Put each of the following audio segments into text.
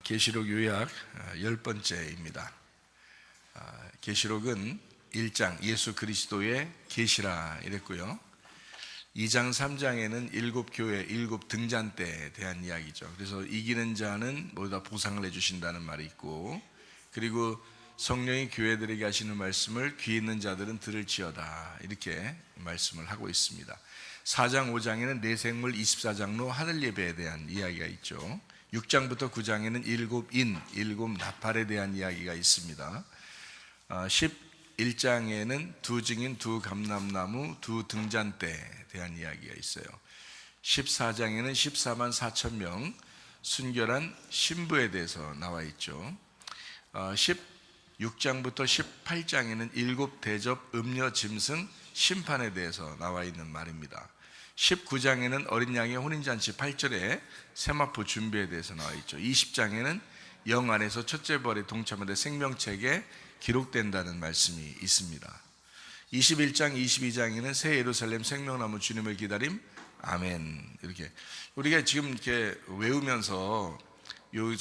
계시록 요약 10번째입니다. 계시록은 1장 예수 그리스도의 계시라 이랬고요. 2장 3장에는 7교회 7등잔대에 대한 이야기죠. 그래서 이기는 자는 모두 다 보상을 해주신다는 말이 있고, 그리고 성령이 교회들에게 하시는 말씀을 귀 있는 자들은 들을지어다 이렇게 말씀을 하고 있습니다. 4장 5장에는 내생물 24장로 하늘 예배에 대한 이야기가 있죠. 6장부터 9장에는 7인 7나팔에 대한 이야기가 있습니다. 11장에는 2증인 2감람나무 2등잔대에 대한 이야기가 있어요. 14장에는 14만 4천 명 순결한 신부에 대해서 나와 있죠. 16장부터 18장에는 7대접 음녀 짐승 심판에 대해서 나와 있는 말입니다. 19장에는 어린 양의 혼인잔치 8절에 세마포 준비에 대해서 나와 있죠. 20장에는 영 안에서 첫째 벌에 동참하되 생명책에 기록된다는 말씀이 있습니다. 21장 22장에는 새 예루살렘 생명나무 주님을 기다림 아멘. 이렇게 우리가 지금 이렇게 외우면서 요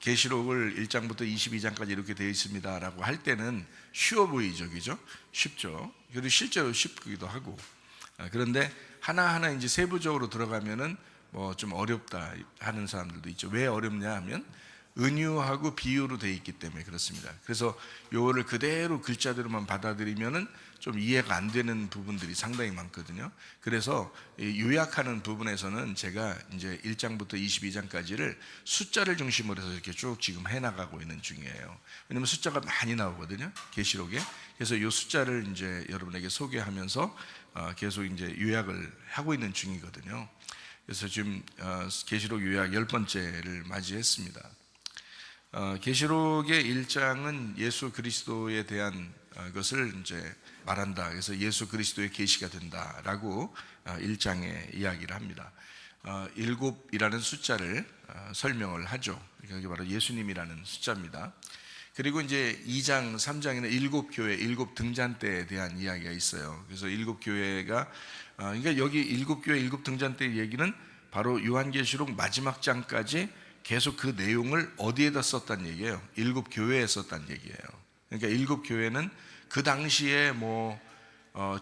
계시록을 1장부터 22장까지 이렇게 되어 있습니다 라고 할 때는 쉬워 보이죠, 그죠? 쉽죠. 그리고 실제로 쉽기도 하고. 그런데 하나하나 이제 세부적으로 들어가면은 뭐 좀 어렵다 하는 사람들도 있죠. 왜 어렵냐 하면 은유하고 비유로 되어 있기 때문에 그렇습니다. 그래서 요거를 그대로 글자대로만 받아들이면은 좀 이해가 안 되는 부분들이 상당히 많거든요. 그래서 요약하는 부분에서는 제가 이제 1장부터 22장까지를 숫자를 중심으로 해서 이렇게 쭉 지금 해나가고 있는 중이에요. 왜냐면 숫자가 많이 나오거든요, 계시록에. 그래서 요 숫자를 이제 여러분에게 소개하면서 계속 이제 요약을 하고 있는 중이거든요. 그래서 지금 계시록 요약 10번째를 맞이했습니다. 계시록의 1장은 예수 그리스도에 대한 것을 이제 말한다. 그래서 예수 그리스도의 계시가 된다라고 1장에 이야기를 합니다. 7이라는 숫자를 설명을 하죠. 이게 바로 예수님이라는 숫자입니다. 그리고 이제 2장, 3장에는 7교회, 7등잔대에 대한 이야기가 있어요. 그래서 7교회가 그러니까 여기 7교회, 7등잔대 얘기는 바로 요한계시록 마지막 장까지 계속 그 내용을 어디에다 썼다는 얘기예요? 7교회에 썼다는 얘기예요. 그러니까 7교회는 그 당시에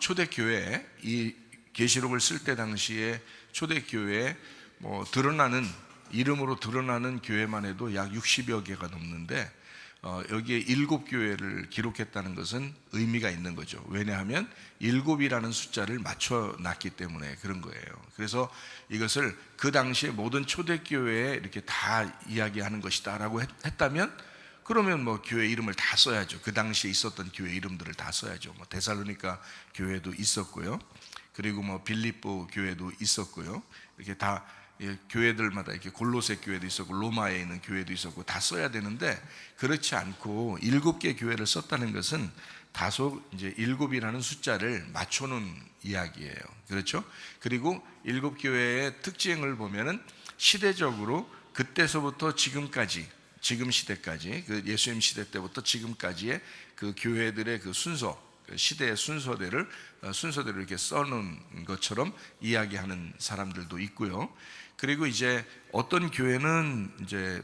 초대교회, 이 계시록을 쓸 때 당시에 초대교회에 드러나는 이름으로 드러나는 교회만 해도 약 60여 개가 넘는데 여기에 7교회를 기록했다는 것은 의미가 있는 거죠. 왜냐하면 7이라는 숫자를 맞춰놨기 때문에 그런 거예요. 그래서 이것을 그 당시에 모든 초대교회에 이렇게 다 이야기하는 것이다 라고 했다면, 그러면 교회 이름을 다 써야죠. 그 당시에 있었던 교회 이름들을 다 써야죠. 데살로니가 교회도 있었고요, 그리고 빌립보 교회도 있었고요. 이렇게 다 교회들마다 이렇게 골로새 교회도 있었고 로마에 있는 교회도 있었고 다 써야 되는데, 그렇지 않고 7개 교회를 썼다는 것은 다소 이제 7이라는 숫자를 맞춰놓은 이야기예요. 그렇죠? 그리고 7교회의 특징을 보면은 시대적으로 그때서부터 지금까지, 지금 시대까지, 그 예수님 시대 때부터 지금까지의 그 교회들의 그 순서, 시대의 순서대로 이렇게 써놓은 것처럼 이야기하는 사람들도 있고요. 그리고 이제 어떤 교회는 이제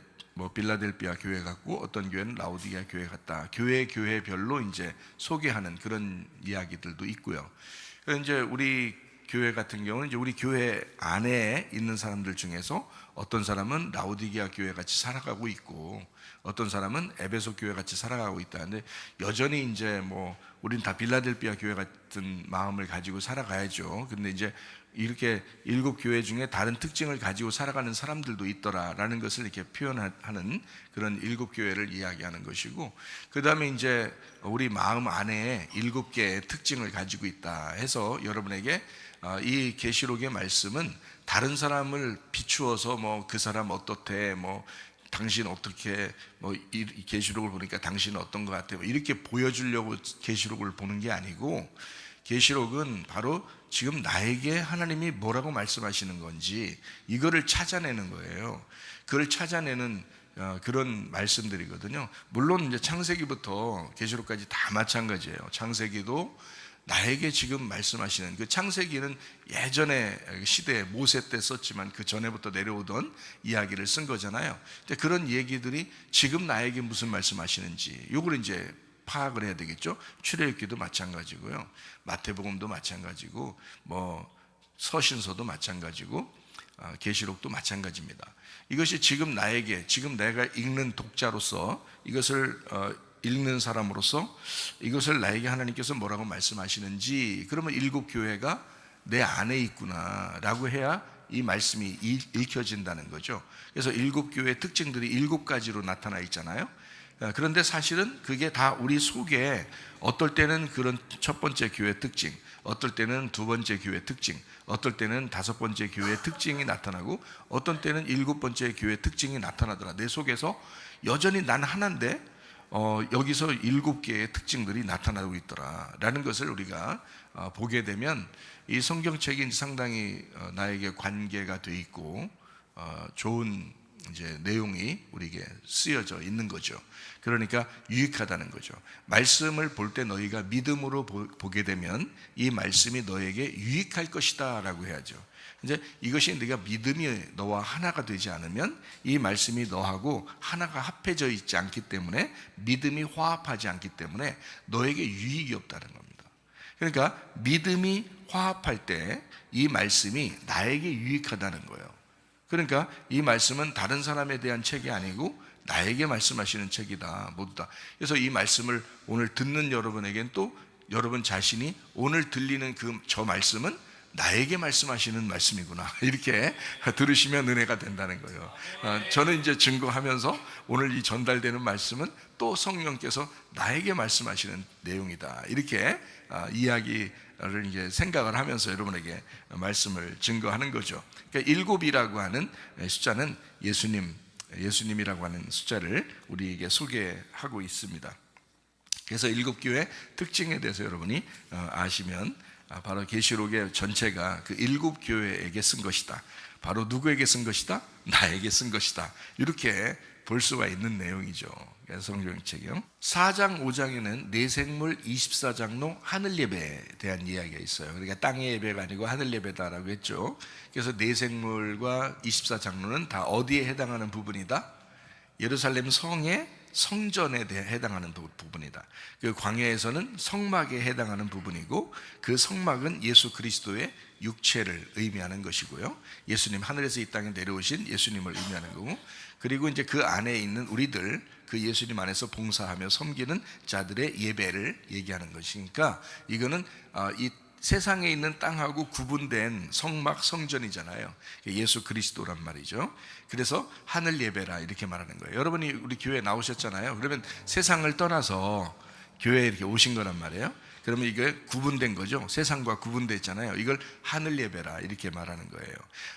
빌라델비아 교회 같고 어떤 교회는 라오디게아 교회 같다. 교회별로 이제 소개하는 그런 이야기들도 있고요. 그래서 이제 우리 교회 같은 경우는 이제 우리 교회 안에 있는 사람들 중에서 어떤 사람은 라오디게아 교회 같이 살아가고 있고 어떤 사람은 에베소 교회 같이 살아가고 있다는데, 여전히 이제 우린 다 빌라델비아 교회 같은 마음을 가지고 살아가야죠. 근데 이제 이렇게 7교회 중에 다른 특징을 가지고 살아가는 사람들도 있더라라는 것을 이렇게 표현하는 그런 7교회를 이야기하는 것이고, 그 다음에 이제 우리 마음 안에 7개의 특징을 가지고 있다 해서 여러분에게 이 계시록의 말씀은 다른 사람을 비추어서 그 사람 어떻대, 당신 어떻게 이 계시록을 보니까 당신은 어떤 것 같아, 이렇게 보여주려고 계시록을 보는 게 아니고, 계시록은 바로 지금 나에게 하나님이 뭐라고 말씀하시는 건지 이거를 찾아내는 거예요. 그걸 찾아내는 그런 말씀들이거든요. 물론 이제 창세기부터 계시록까지 다 마찬가지예요. 창세기도 나에게 지금 말씀하시는 그 창세기는 예전에 시대 모세 때 썼지만 그 전에부터 내려오던 이야기를 쓴 거잖아요. 근데 그런 얘기들이 지금 나에게 무슨 말씀하시는지 요걸 이제 파악을 해야 되겠죠. 출애굽기도 마찬가지고요, 마태복음도 마찬가지고, 뭐 서신서도 마찬가지고, 계시록도 마찬가지입니다. 이것이 지금 나에게, 지금 내가 읽는 독자로서, 이것을 읽는 사람으로서 이것을 나에게 하나님께서 뭐라고 말씀하시는지, 그러면 일곱 교회가 내 안에 있구나 라고 해야 이 말씀이 읽혀진다는 거죠. 그래서 일곱 교회의 특징들이 일곱 가지로 나타나 있잖아요. 그런데 사실은 그게 다 우리 속에, 어떨 때는 그런 첫 번째 교회 특징, 어떨 때는 두 번째 교회 특징, 어떨 때는 다섯 번째 교회 특징이 나타나고, 어떤 때는 일곱 번째 교회 특징이 나타나더라. 내 속에서 여전히 난 하나인데 여기서 일곱 개의 특징들이 나타나고 있더라 라는 것을 우리가 보게 되면, 이 성경책이 상당히 나에게 관계가 돼 있고 좋은 이제 내용이 우리에게 쓰여져 있는 거죠. 그러니까 유익하다는 거죠. 말씀을 볼 때 너희가 믿음으로 보게 되면 이 말씀이 너에게 유익할 것이다 라고 해야죠. 이제 이것이 네가 믿음이 너와 하나가 되지 않으면, 이 말씀이 너하고 하나가 합해져 있지 않기 때문에, 믿음이 화합하지 않기 때문에 너에게 유익이 없다는 겁니다. 그러니까 믿음이 화합할 때 이 말씀이 나에게 유익하다는 거예요. 그러니까 이 말씀은 다른 사람에 대한 책이 아니고 나에게 말씀하시는 책이다, 모두 다. 그래서 이 말씀을 오늘 듣는 여러분에겐 또 여러분 자신이 오늘 들리는 저 말씀은 나에게 말씀하시는 말씀이구나, 이렇게 들으시면 은혜가 된다는 거예요. 저는 이제 증거하면서 오늘 이 전달되는 말씀은 또 성령께서 나에게 말씀하시는 내용이다, 이렇게 이야기를 이제 생각을 하면서 여러분에게 말씀을 증거하는 거죠. 그러니까 일곱이라고 하는 숫자는 예수님이라고 하는 숫자를 우리에게 소개하고 있습니다. 그래서 일곱 교회 특징에 대해서 여러분이 아시면, 바로 계시록의 전체가 그 일곱 교회에게 쓴 것이다, 바로 누구에게 쓴 것이다? 나에게 쓴 것이다, 이렇게 볼 수가 있는 내용이죠. 성경책이요. 4장 5장에는 내생물 24장로 하늘 예배에 대한 이야기가 있어요. 그러니까 땅의 예배가 아니고 하늘 예배다라고 했죠. 그래서 내생물과 24장로는 다 어디에 해당하는 부분이다? 예루살렘 성의 성전에 대해 해당하는 부분이다. 그 광야에서는 성막에 해당하는 부분이고, 그 성막은 예수 그리스도의 육체를 의미하는 것이고요, 예수님, 하늘에서 이 땅에 내려오신 예수님을 의미하는 거고, 그리고 이제 그 안에 있는 우리들, 그 예수님 안에서 봉사하며 섬기는 자들의 예배를 얘기하는 것이니까, 이거는 이 세상에 있는 땅하고 구분된 성막 성전이잖아요. 예수 그리스도란 말이죠. 그래서 하늘 예배라 이렇게 말하는 거예요. 여러분이 우리 교회에 나오셨잖아요. 그러면 세상을 떠나서 교회에 이렇게 오신 거란 말이에요. 그러면 이게 구분된 거죠. 세상과 구분됐잖아요. 이걸 하늘 예배라 이렇게 말하는 거예요.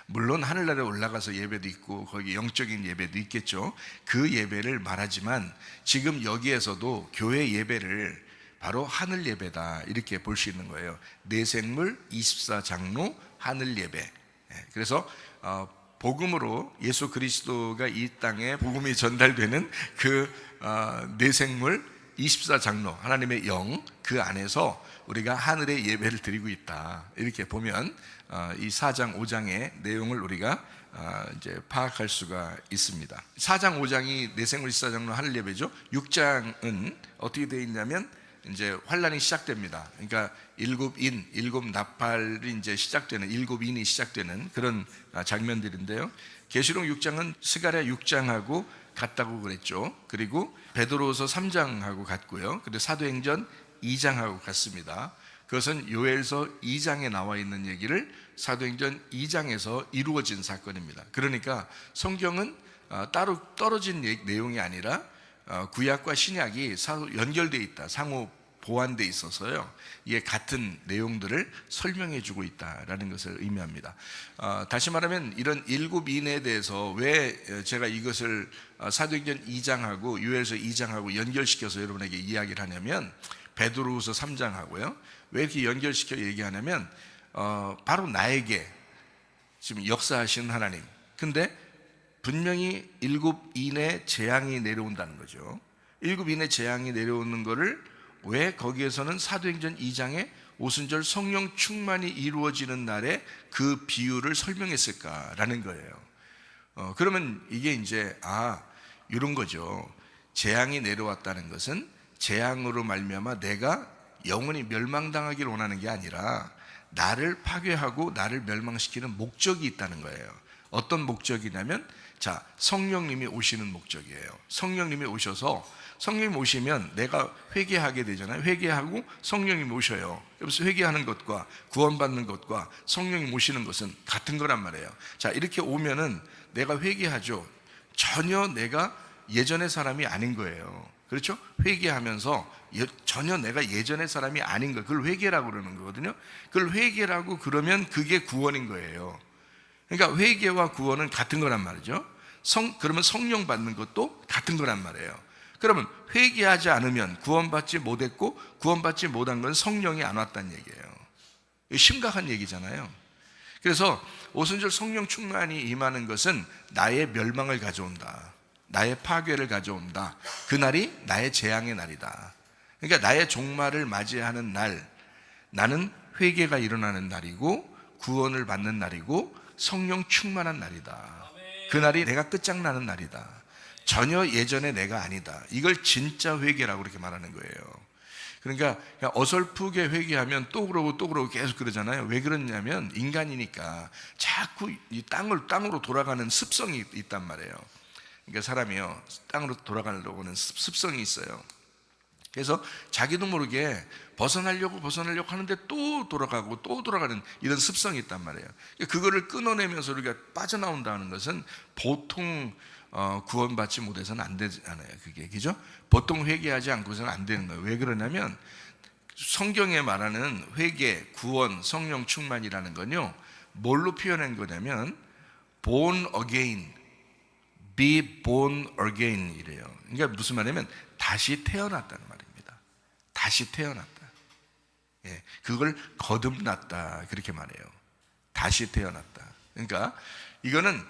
물론 하늘나라에 올라가서 예배도 있고 거기 영적인 예배도 있겠죠. 그 예배를 말하지만, 지금 여기에서도 교회 예배를 바로 하늘 예배다, 이렇게 볼 수 있는 거예요. 내생물 24장로 하늘 예배. 그래서 복음으로 예수 그리스도가 이 땅에 복음이 전달되는 그 내생물 24장로, 하나님의 영, 그 안에서 우리가 하늘의 예배를 드리고 있다, 이렇게 보면 이 4장 5장의 내용을 우리가 이제 파악할 수가 있습니다. 4장 5장이 내생물 24장로 하늘 예배죠. 6장은 어떻게 되어 있냐면, 이제 환란이 시작됩니다. 그러니까 일곱 나팔이 이제 시작되는, 일곱 인이 시작되는 그런 장면들인데요. 계시록 6장은 스가랴 6장하고 같다고 그랬죠. 그리고 베드로후서 3장하고 같고요. 그리고 사도행전 2장하고 같습니다. 그것은 요엘서 2장에 나와 있는 얘기를 사도행전 2장에서 이루어진 사건입니다. 그러니까 성경은 따로 떨어진 내용이 아니라 구약과 신약이 연결되어 있다, 상호 보완되어 있어서요, 이게 같은 내용들을 설명해 주고 있다라는 것을 의미합니다. 다시 말하면 이런 일곱 인에 대해서 왜 제가 이것을 사도행전 2장하고 요엘서 2장하고 연결시켜서 여러분에게 이야기를 하냐면, 베드로후서 3장하고요, 왜 이렇게 연결시켜 얘기하냐면, 바로 나에게 지금 역사하시는 하나님, 근데 분명히 일곱 인의 재앙이 내려온다는 거죠. 일곱 인의 재앙이 내려오는 거를 왜 거기에서는 사도행전 2장에 오순절 성령 충만이 이루어지는 날에 그 비유를 설명했을까라는 거예요. 그러면 이게 이제 이런 거죠. 재앙이 내려왔다는 것은 재앙으로 말미암아 내가 영원히 멸망당하기를 원하는 게 아니라 나를 파괴하고 나를 멸망시키는 목적이 있다는 거예요. 어떤 목적이냐면 성령님이 오시는 목적이에요. 성령님이 오셔서 성령님 오시면 내가 회개하게 되잖아요. 회개하고 성령님 오셔요. 그래서 회개하는 것과 구원받는 것과 성령님 오시는 것은 같은 거란 말이에요. 이렇게 오면은 내가 회개하죠. 전혀 내가 예전의 사람이 아닌 거예요. 그렇죠? 회개하면서 전혀 내가 예전의 사람이 아닌 거, 그걸 회개라고 그러는 거거든요. 그걸 회개라고 그러면 그게 구원인 거예요. 그러니까 회개와 구원은 같은 거란 말이죠. 그러면 성령 받는 것도 같은 거란 말이에요. 그러면 회개하지 않으면 구원받지 못했고 구원받지 못한 건 성령이 안 왔다는 얘기예요. 심각한 얘기잖아요. 그래서 오순절 성령 충만이 임하는 것은 나의 멸망을 가져온다. 나의 파괴를 가져온다. 그날이 나의 재앙의 날이다. 그러니까 나의 종말을 맞이하는 날, 나는 회개가 일어나는 날이고 구원을 받는 날이고 성령 충만한 날이다. 그날이 내가 끝장나는 날이다. 전혀 예전의 내가 아니다. 이걸 진짜 회개라고 그렇게 말하는 거예요. 그러니까 어설프게 회개하면 또 그러고 계속 그러잖아요. 왜 그러냐면 인간이니까 자꾸 이 땅으로 돌아가는 습성이 있단 말이에요. 그러니까 사람이요, 땅으로 돌아가려고 하는 습성이 있어요. 그래서 자기도 모르게 벗어나려고 하는데 또 돌아가는 이런 습성이 있단 말이에요. 그거를 끊어내면서 우리가 빠져나온다는 것은 보통 구원받지 못해서는 안 되잖아요. 그게, 그죠? 보통 회개하지 않고서는 안 되는 거예요. 왜 그러냐면 성경에 말하는 회개, 구원, 성령 충만이라는 건요, 뭘로 표현한 거냐면 born again, be born again 이래요. 그러니까 무슨 말이냐면 다시 태어났다는 말입니다. 다시 태어났다. 예, 그걸 거듭났다 그렇게 말해요. 다시 태어났다. 그러니까 이거는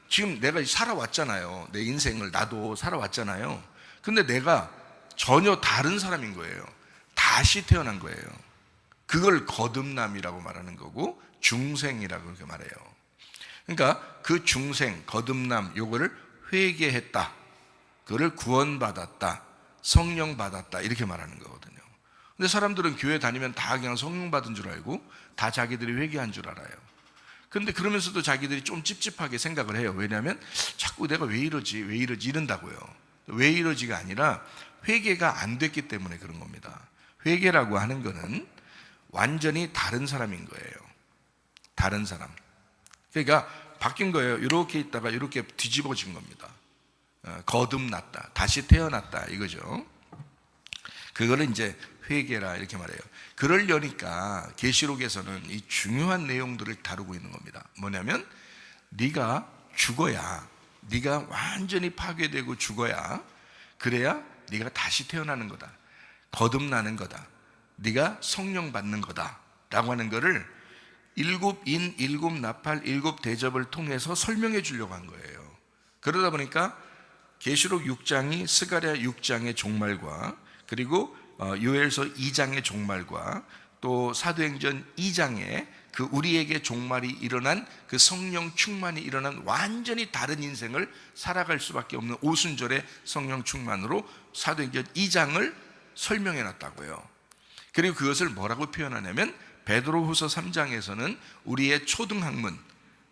지금 내가 살아왔잖아요. 내 인생을 나도 살아왔잖아요. 근데 내가 전혀 다른 사람인 거예요. 다시 태어난 거예요. 그걸 거듭남이라고 말하는 거고 중생이라고 그렇게 말해요. 그러니까 그 중생, 거듭남 요거를 회개했다. 그거를 구원받았다. 성령 받았다. 이렇게 말하는 거거든요. 근데 사람들은 교회 다니면 다 그냥 성령 받은 줄 알고 다 자기들이 회개한 줄 알아요. 근데 그러면서도 자기들이 좀 찝찝하게 생각을 해요. 왜냐하면 자꾸 내가 왜 이러지 이런다고요. 왜 이러지가 아니라 회개가 안 됐기 때문에 그런 겁니다. 회개라고 하는 거는 완전히 다른 사람인 거예요. 다른 사람. 그러니까 바뀐 거예요. 이렇게 있다가 이렇게 뒤집어진 겁니다. 거듭났다. 다시 태어났다. 이거죠. 그거를 이제 회개라 이렇게 말해요. 그러려니까 계시록에서는 이 중요한 내용들을 다루고 있는 겁니다. 뭐냐면 네가 죽어야, 네가 완전히 파괴되고 죽어야, 그래야 네가 다시 태어나는 거다. 거듭나는 거다. 네가 성령 받는 거다 라고 하는 거를 일곱 인, 일곱 나팔, 일곱 대접을 통해서 설명해 주려고 한 거예요. 그러다 보니까 계시록 6장이 스가랴 6장의 종말과 그리고 요엘서 2장의 종말과 또 사도행전 2장에 그 우리에게 종말이 일어난 그 성령 충만이 일어난 완전히 다른 인생을 살아갈 수밖에 없는 오순절의 성령 충만으로 사도행전 2장을 설명해 놨다고요. 그리고 그것을 뭐라고 표현하냐면 베드로후서 3장에서는 우리의 초등학문,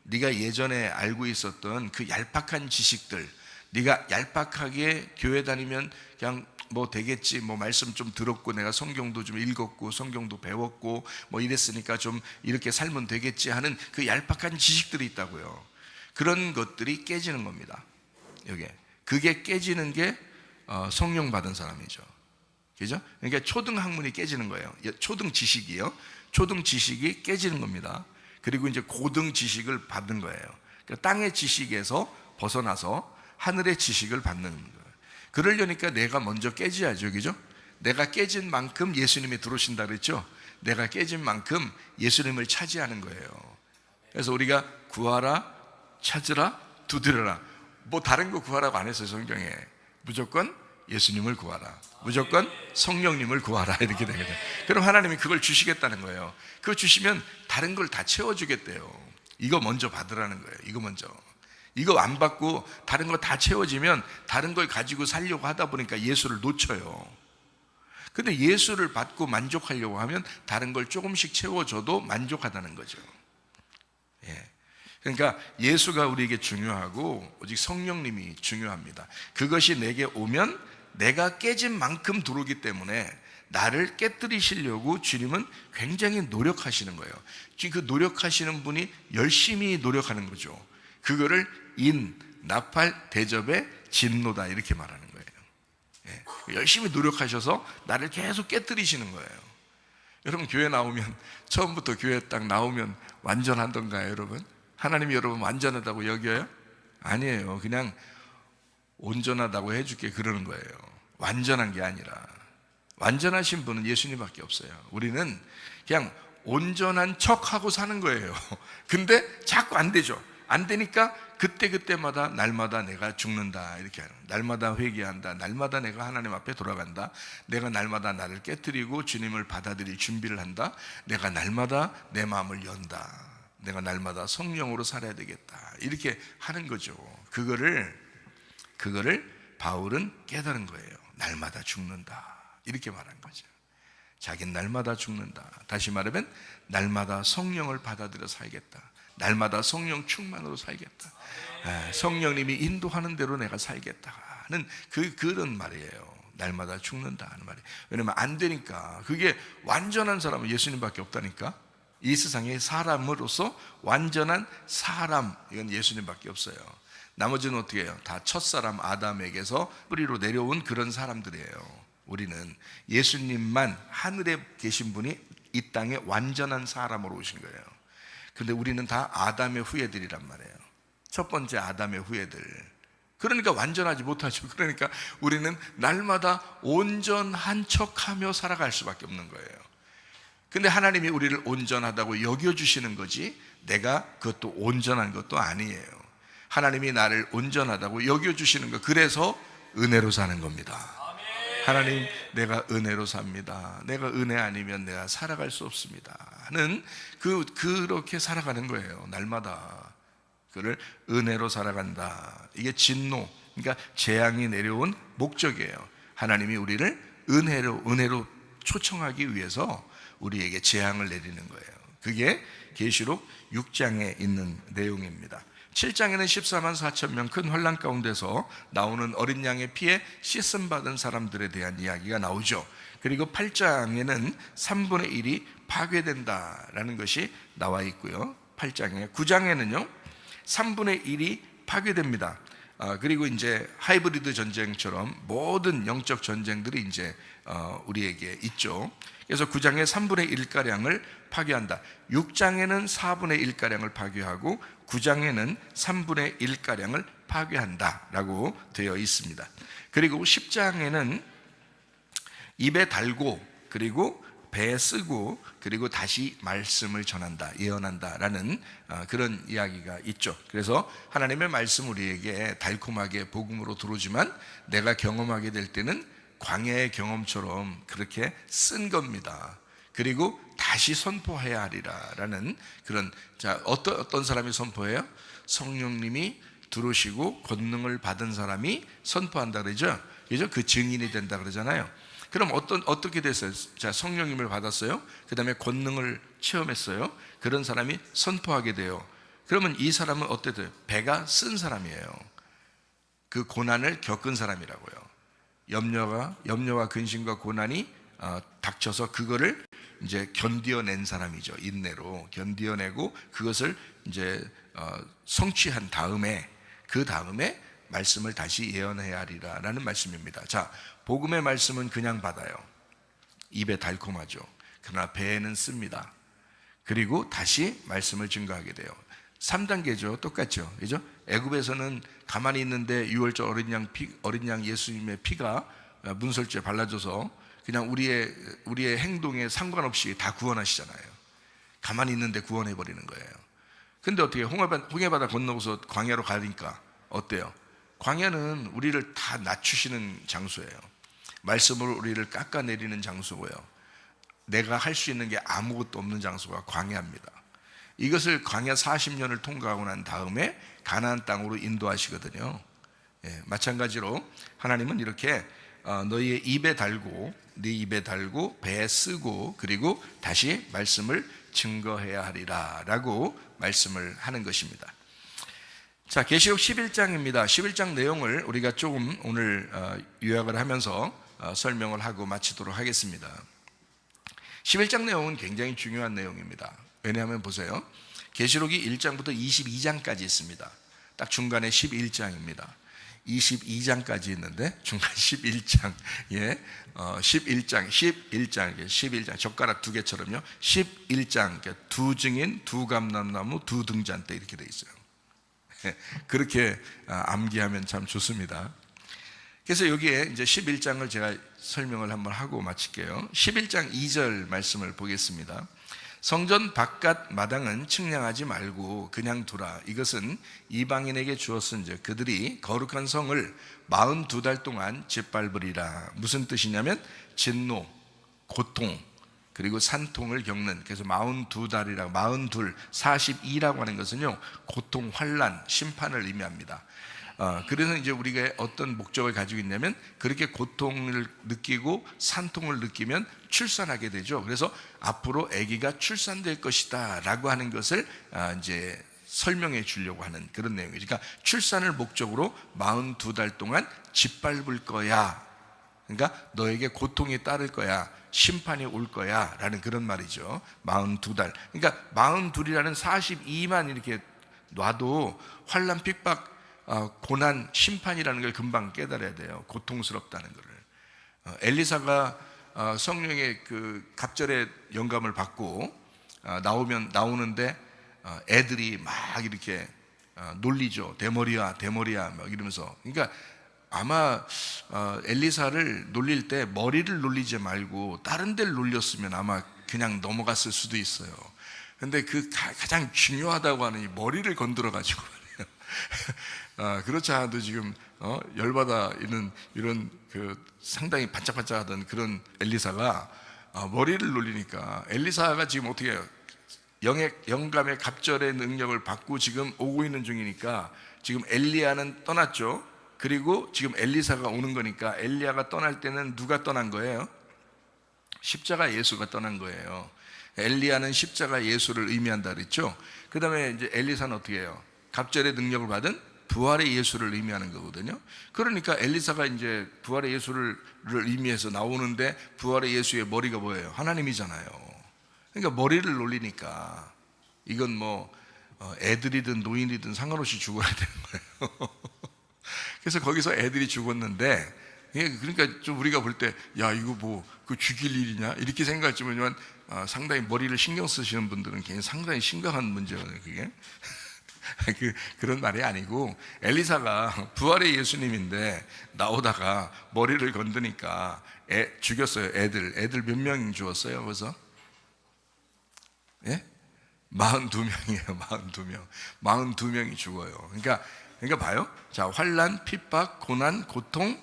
네가 예전에 알고 있었던 그 얄팍한 지식들, 네가 얄팍하게 교회 다니면 그냥 뭐 되겠지, 뭐 말씀 좀 들었고 내가 성경도 좀 읽었고 성경도 배웠고 뭐 이랬으니까 좀 이렇게 살면 되겠지 하는 그 얄팍한 지식들이 있다고요. 그런 것들이 깨지는 겁니다. 그게 깨지는 게 성령 받은 사람이죠. 그죠? 그러니까 초등학문이 깨지는 거예요. 초등 지식이요. 초등 지식이 깨지는 겁니다. 그리고 이제 고등 지식을 받는 거예요. 그러니까 땅의 지식에서 벗어나서 하늘의 지식을 받는 거예요. 그러려니까 내가 먼저 깨져야죠. 그죠? 내가 깨진 만큼 예수님이 들어오신다 그랬죠? 내가 깨진 만큼 예수님을 차지하는 거예요. 그래서 우리가 구하라, 찾으라, 두드려라. 뭐 다른 거 구하라고 안 했어요, 성경에. 무조건 예수님을 구하라. 무조건 성령님을 구하라. 이렇게 되거든요. 그럼 하나님이 그걸 주시겠다는 거예요. 그거 주시면 다른 걸 다 채워주겠대요. 이거 먼저 받으라는 거예요. 이거 먼저. 이거 안 받고 다른 거 다 채워지면 다른 걸 가지고 살려고 하다 보니까 예수를 놓쳐요. 근데 예수를 받고 만족하려고 하면 다른 걸 조금씩 채워줘도 만족하다는 거죠. 예. 그러니까 예수가 우리에게 중요하고 오직 성령님이 중요합니다. 그것이 내게 오면 내가 깨진 만큼 들어오기 때문에 나를 깨뜨리시려고 주님은 굉장히 노력하시는 거예요. 지금 그 노력하시는 분이 열심히 노력하는 거죠. 그거를 나팔, 대접의 진노다 이렇게 말하는 거예요. 예. 열심히 노력하셔서 나를 계속 깨뜨리시는 거예요. 여러분 교회 나오면 처음부터 교회 딱 나오면 완전하던가요 여러분? 하나님이 여러분 완전하다고 여겨요? 아니에요. 그냥 온전하다고 해줄게 그러는 거예요. 완전한 게 아니라 완전하신 분은 예수님밖에 없어요. 우리는 그냥 온전한 척하고 사는 거예요. 근데 자꾸 안 되죠. 안 되니까 그때마다 날마다 내가 죽는다 이렇게 하는, 날마다 회개한다, 날마다 내가 하나님 앞에 돌아간다, 내가 날마다 나를 깨뜨리고 주님을 받아들일 준비를 한다, 내가 날마다 내 마음을 연다, 내가 날마다 성령으로 살아야 되겠다 이렇게 하는 거죠. 그거를 바울은 깨달은 거예요. 날마다 죽는다 이렇게 말한 거죠. 자기는 날마다 죽는다. 다시 말하면 날마다 성령을 받아들여 살겠다, 날마다 성령 충만으로 살겠다, 성령님이 인도하는 대로 내가 살겠다 하는 그런 말이에요. 날마다 죽는다 하는 말이에요. 왜냐면 안 되니까. 그게 완전한 사람은 예수님밖에 없다니까. 이 세상에 사람으로서 완전한 사람, 이건 예수님밖에 없어요. 나머지는 어떻게 해요? 다 첫사람 아담에게서 뿌리로 내려온 그런 사람들이에요. 우리는 예수님만 하늘에 계신 분이 이 땅에 완전한 사람으로 오신 거예요. 근데 우리는 다 아담의 후예들이란 말이에요. 첫 번째 아담의 후예들. 그러니까 완전하지 못하죠. 그러니까 우리는 날마다 온전한 척하며 살아갈 수밖에 없는 거예요. 근데 하나님이 우리를 온전하다고 여겨주시는 거지 내가 그것도 온전한 것도 아니에요. 하나님이 나를 온전하다고 여겨주시는 거, 그래서 은혜로 사는 겁니다. 하나님, 내가 은혜로 삽니다. 내가 은혜 아니면 내가 살아갈 수 없습니다 하는 그렇게 살아가는 거예요. 날마다 그를 은혜로 살아간다. 이게 진노, 그러니까 재앙이 내려온 목적이에요. 하나님이 우리를 은혜로 초청하기 위해서 우리에게 재앙을 내리는 거예요. 그게 계시록 6장에 있는 내용입니다. 7장에는 14만 4천 명 큰 환란 가운데서 나오는 어린 양의 피에 씻음 받은 사람들에 대한 이야기가 나오죠. 그리고 8장에는 3분의 1이 파괴된다라는 것이 나와 있고요. 8장에 9장에는요 3분의 1이 파괴됩니다. 그리고 이제 하이브리드 전쟁처럼 모든 영적 전쟁들이 이제 우리에게 있죠. 그래서 9장에 3분의 1가량을 파괴한다. 6장에는 4분의 1가량을 파괴하고 9장에는 3분의 1가량을 파괴한다 라고 되어 있습니다. 그리고 10장에는 입에 달고 그리고 배에 쓰고 그리고 다시 말씀을 전한다, 예언한다 라는 그런 이야기가 있죠. 그래서 하나님의 말씀 우리에게 달콤하게 복음으로 들어오지만 내가 경험하게 될 때는 광야의 경험처럼 그렇게 쓴 겁니다. 그리고 다시 선포해야 하리라 라는 그런, 자, 어떤 사람이 선포해요? 성령님이 들어오시고 권능을 받은 사람이 선포한다 그러죠. 그죠? 그 증인이 된다 그러잖아요. 그럼 어떻게 됐어요? 자, 성령님을 받았어요. 그 다음에 권능을 체험했어요. 그런 사람이 선포하게 돼요. 그러면 이 사람은 어때 돼요? 배가 쓴 사람이에요. 그 고난을 겪은 사람이라고요. 염려와 근심과 고난이 닥쳐서 그거를 이제 견디어낸 사람이죠. 인내로 견디어내고 그것을 이제 성취한 다음에 그 다음에 말씀을 다시 예언해야 하리라 라는 말씀입니다. 자, 복음의 말씀은 그냥 받아요. 입에 달콤하죠. 그러나 배에는 씁니다. 그리고 다시 말씀을 증거하게 돼요. 3단계죠. 똑같죠. 그죠? 애굽에서는 가만히 있는데 유월절 어린 양 예수님의 피가 문설주에 발라져서 그냥 우리의 행동에 상관없이 다 구원하시잖아요. 가만히 있는데 구원해 버리는 거예요. 근데 어떻게 홍해바다 건너고서 광야로 가니까 어때요? 광야는 우리를 다 낮추시는 장소예요. 말씀으로 우리를 깎아내리는 장소고요. 내가 할 수 있는 게 아무것도 없는 장소가 광야입니다. 이것을 광야 40년을 통과하고 난 다음에 가나안 땅으로 인도하시거든요. 마찬가지로 하나님은 이렇게 너희의 입에 달고, 네 입에 달고 배에 쓰고, 그리고 다시 말씀을 증거해야 하리라 라고 말씀을 하는 것입니다. 자, 계시록 11장입니다. 11장 내용을 우리가 조금 오늘 요약을 하면서 설명을 하고 마치도록 하겠습니다. 11장 내용은 굉장히 중요한 내용입니다. 왜냐하면 보세요, 계시록이 1장부터 22장까지 있습니다. 딱 중간에 11장입니다. 22장까지 있는데 중간 11장, 11장, 젓가락 두 개처럼요. 11장, 두 증인, 두 감람나무, 두 등잔대 이렇게 돼 있어요. 그렇게 암기하면 참 좋습니다. 그래서 여기에 이제 11장을 제가 설명을 한번 하고 마칠게요. 11장 2절 말씀을 보겠습니다. 성전 바깥 마당은 측량하지 말고 그냥 두라. 이것은 이방인에게 주었은즉 그들이 거룩한 성을 42달 동안 짓밟으리라. 무슨 뜻이냐면 진노, 고통, 그리고 산통을 겪는, 그래서 42달이라고, 42, 42라고 하는 것은요, 고통, 환난, 심판을 의미합니다. 그래서 이제 우리가 어떤 목적을 가지고 있냐면, 그렇게 고통을 느끼고 산통을 느끼면 출산하게 되죠. 그래서 앞으로 아기가 출산될 것이다 라고 하는 것을 이제 설명해 주려고 하는 그런 내용이죠. 그러니까 출산을 목적으로 42달 동안 짓밟을 거야. 그러니까 너에게 고통이 따를 거야, 심판이 올 거야 라는 그런 말이죠. 42달. 그러니까 42이라는 42만 이렇게 놔도 환난, 핍박, 고난, 심판이라는 걸 금방 깨달아야 돼요. 고통스럽다는 것을. 엘리사가 성령의 그 갑절의 영감을 받고 나오는데 애들이 막 이렇게 놀리죠. 대머리야 대머리야 막 이러면서. 그러니까 아마 엘리사를 놀릴 때 머리를 놀리지 말고 다른 데를 놀렸으면 아마 그냥 넘어갔을 수도 있어요. 근데 그 가장 중요하다고 하는 이 머리를 건드려 가지고 그렇지 않아도 지금 열받아 있는 이런 그 상당히 반짝반짝하던 그런 엘리사가 머리를 놀리니까, 엘리사가 지금 어떻게 해요? 영감의 갑절의 능력을 받고 지금 오고 있는 중이니까, 지금 엘리야는 떠났죠. 그리고 지금 엘리사가 오는 거니까, 엘리야가 떠날 때는 누가 떠난 거예요? 십자가 예수가 떠난 거예요. 엘리야는 십자가 예수를 의미한다 그랬죠. 그 다음에 이제 엘리사는 어떻게 해요? 갑절의 능력을 받은 부활의 예수를 의미하는 거거든요. 그러니까 엘리사가 이제 부활의 예수를 의미해서 나오는데, 부활의 예수의 머리가 뭐예요? 하나님이잖아요. 그러니까 머리를 놀리니까 이건 뭐 애들이든 노인이든 상관없이 죽어야 되는 거예요. 그래서 거기서 애들이 죽었는데, 그러니까 좀 우리가 볼 때 야 이거 뭐 그 죽일 일이냐 이렇게 생각했지만 상당히 머리를 신경 쓰시는 분들은 상당히 심각한 문제거든요. 그게 그런 말이 아니고, 엘리사가 부활의 예수님인데 나오다가 머리를 건드니까 죽였어요. 애들 몇 명 죽었어요? 그래서 42명이에요. 42명. 42명이 죽어요. 그러니까 봐요. 자, 환난, 핍박, 고난, 고통,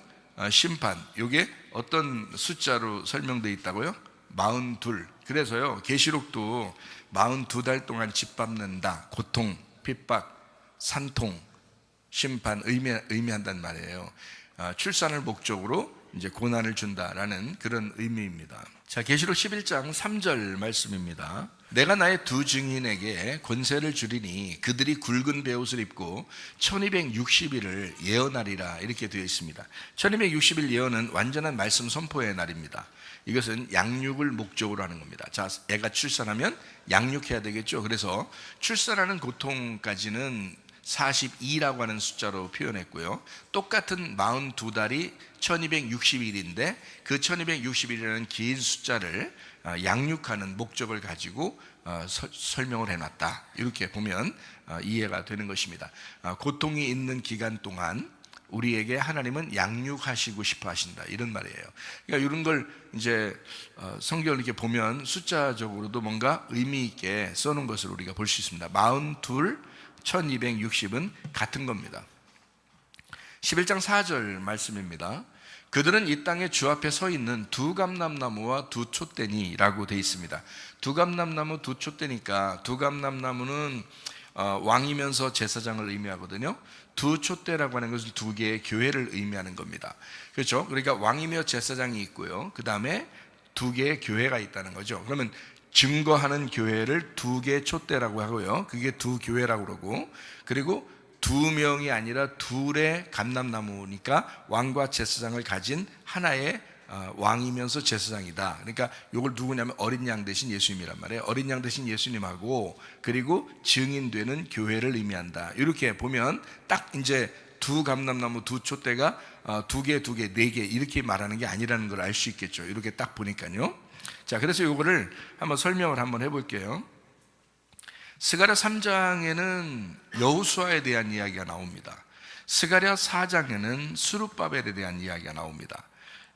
심판. 이게 어떤 숫자로 설명되어 있다고요? 42. 그래서요, 계시록도 42달 동안 짓밟는다. 고통, 핍박, 산통, 심판 의미한단 말이에요. 출산을 목적으로 이제 고난을 준다라는 그런 의미입니다. 자, 계시록 11장 3절 말씀입니다. 내가 나의 두 증인에게 권세를 주리니 그들이 굵은 베옷을 입고 1260일을 예언하리라, 이렇게 되어 있습니다. 1260일 예언은 완전한 말씀 선포의 날입니다. 이것은 양육을 목적으로 하는 겁니다. 자, 애가 출산하면 양육해야 되겠죠. 그래서 출산하는 고통까지는 42라고 하는 숫자로 표현했고요. 똑같은 42달이 1260일인데 그 1260일이라는 긴 숫자를 양육하는 목적을 가지고 설명을 해놨다. 이렇게 보면 이해가 되는 것입니다. 고통이 있는 기간 동안 우리에게 하나님은 양육하시고 싶어 하신다, 이런 말이에요. 그러니까 이런 걸 이제 성경을 이렇게 보면 숫자적으로도 뭔가 의미 있게 써놓은 것을 우리가 볼 수 있습니다. 42, 1260은 같은 겁니다. 11장 4절 말씀입니다. 그들은 이 땅에 주 앞에 서 있는 두 감람나무와 두 촛대니라고 되어 있습니다. 두 감람나무 두 촛대니까 두 감람나무는 왕이면서 제사장을 의미하거든요. 두 촛대라고 하는 것은 두 개의 교회를 의미하는 겁니다. 그렇죠? 그러니까 왕이며 제사장이 있고요. 그 다음에 두 개의 교회가 있다는 거죠. 그러면 증거하는 교회를 두 개의 촛대라고 하고요. 그게 두 교회라고 그러고, 그리고 두 명이 아니라 둘의 감람나무니까 왕과 제사장을 가진 하나의 왕이면서 제사장이다. 그러니까 이걸 누구냐면 어린 양 대신 예수님이란 말이에요. 어린 양 대신 예수님하고 그리고 증인되는 교회를 의미한다. 이렇게 보면 딱 이제 두 감람나무 두 촛대가 두 개, 네 개 이렇게 말하는 게 아니라는 걸 알 수 있겠죠. 이렇게 딱 보니까요. 자, 그래서 이거를 한번 설명을 한번 해볼게요. 스가랴 3장에는 여호수아에 대한 이야기가 나옵니다. 스가랴 4장에는 스룹바벨에 대한 이야기가 나옵니다.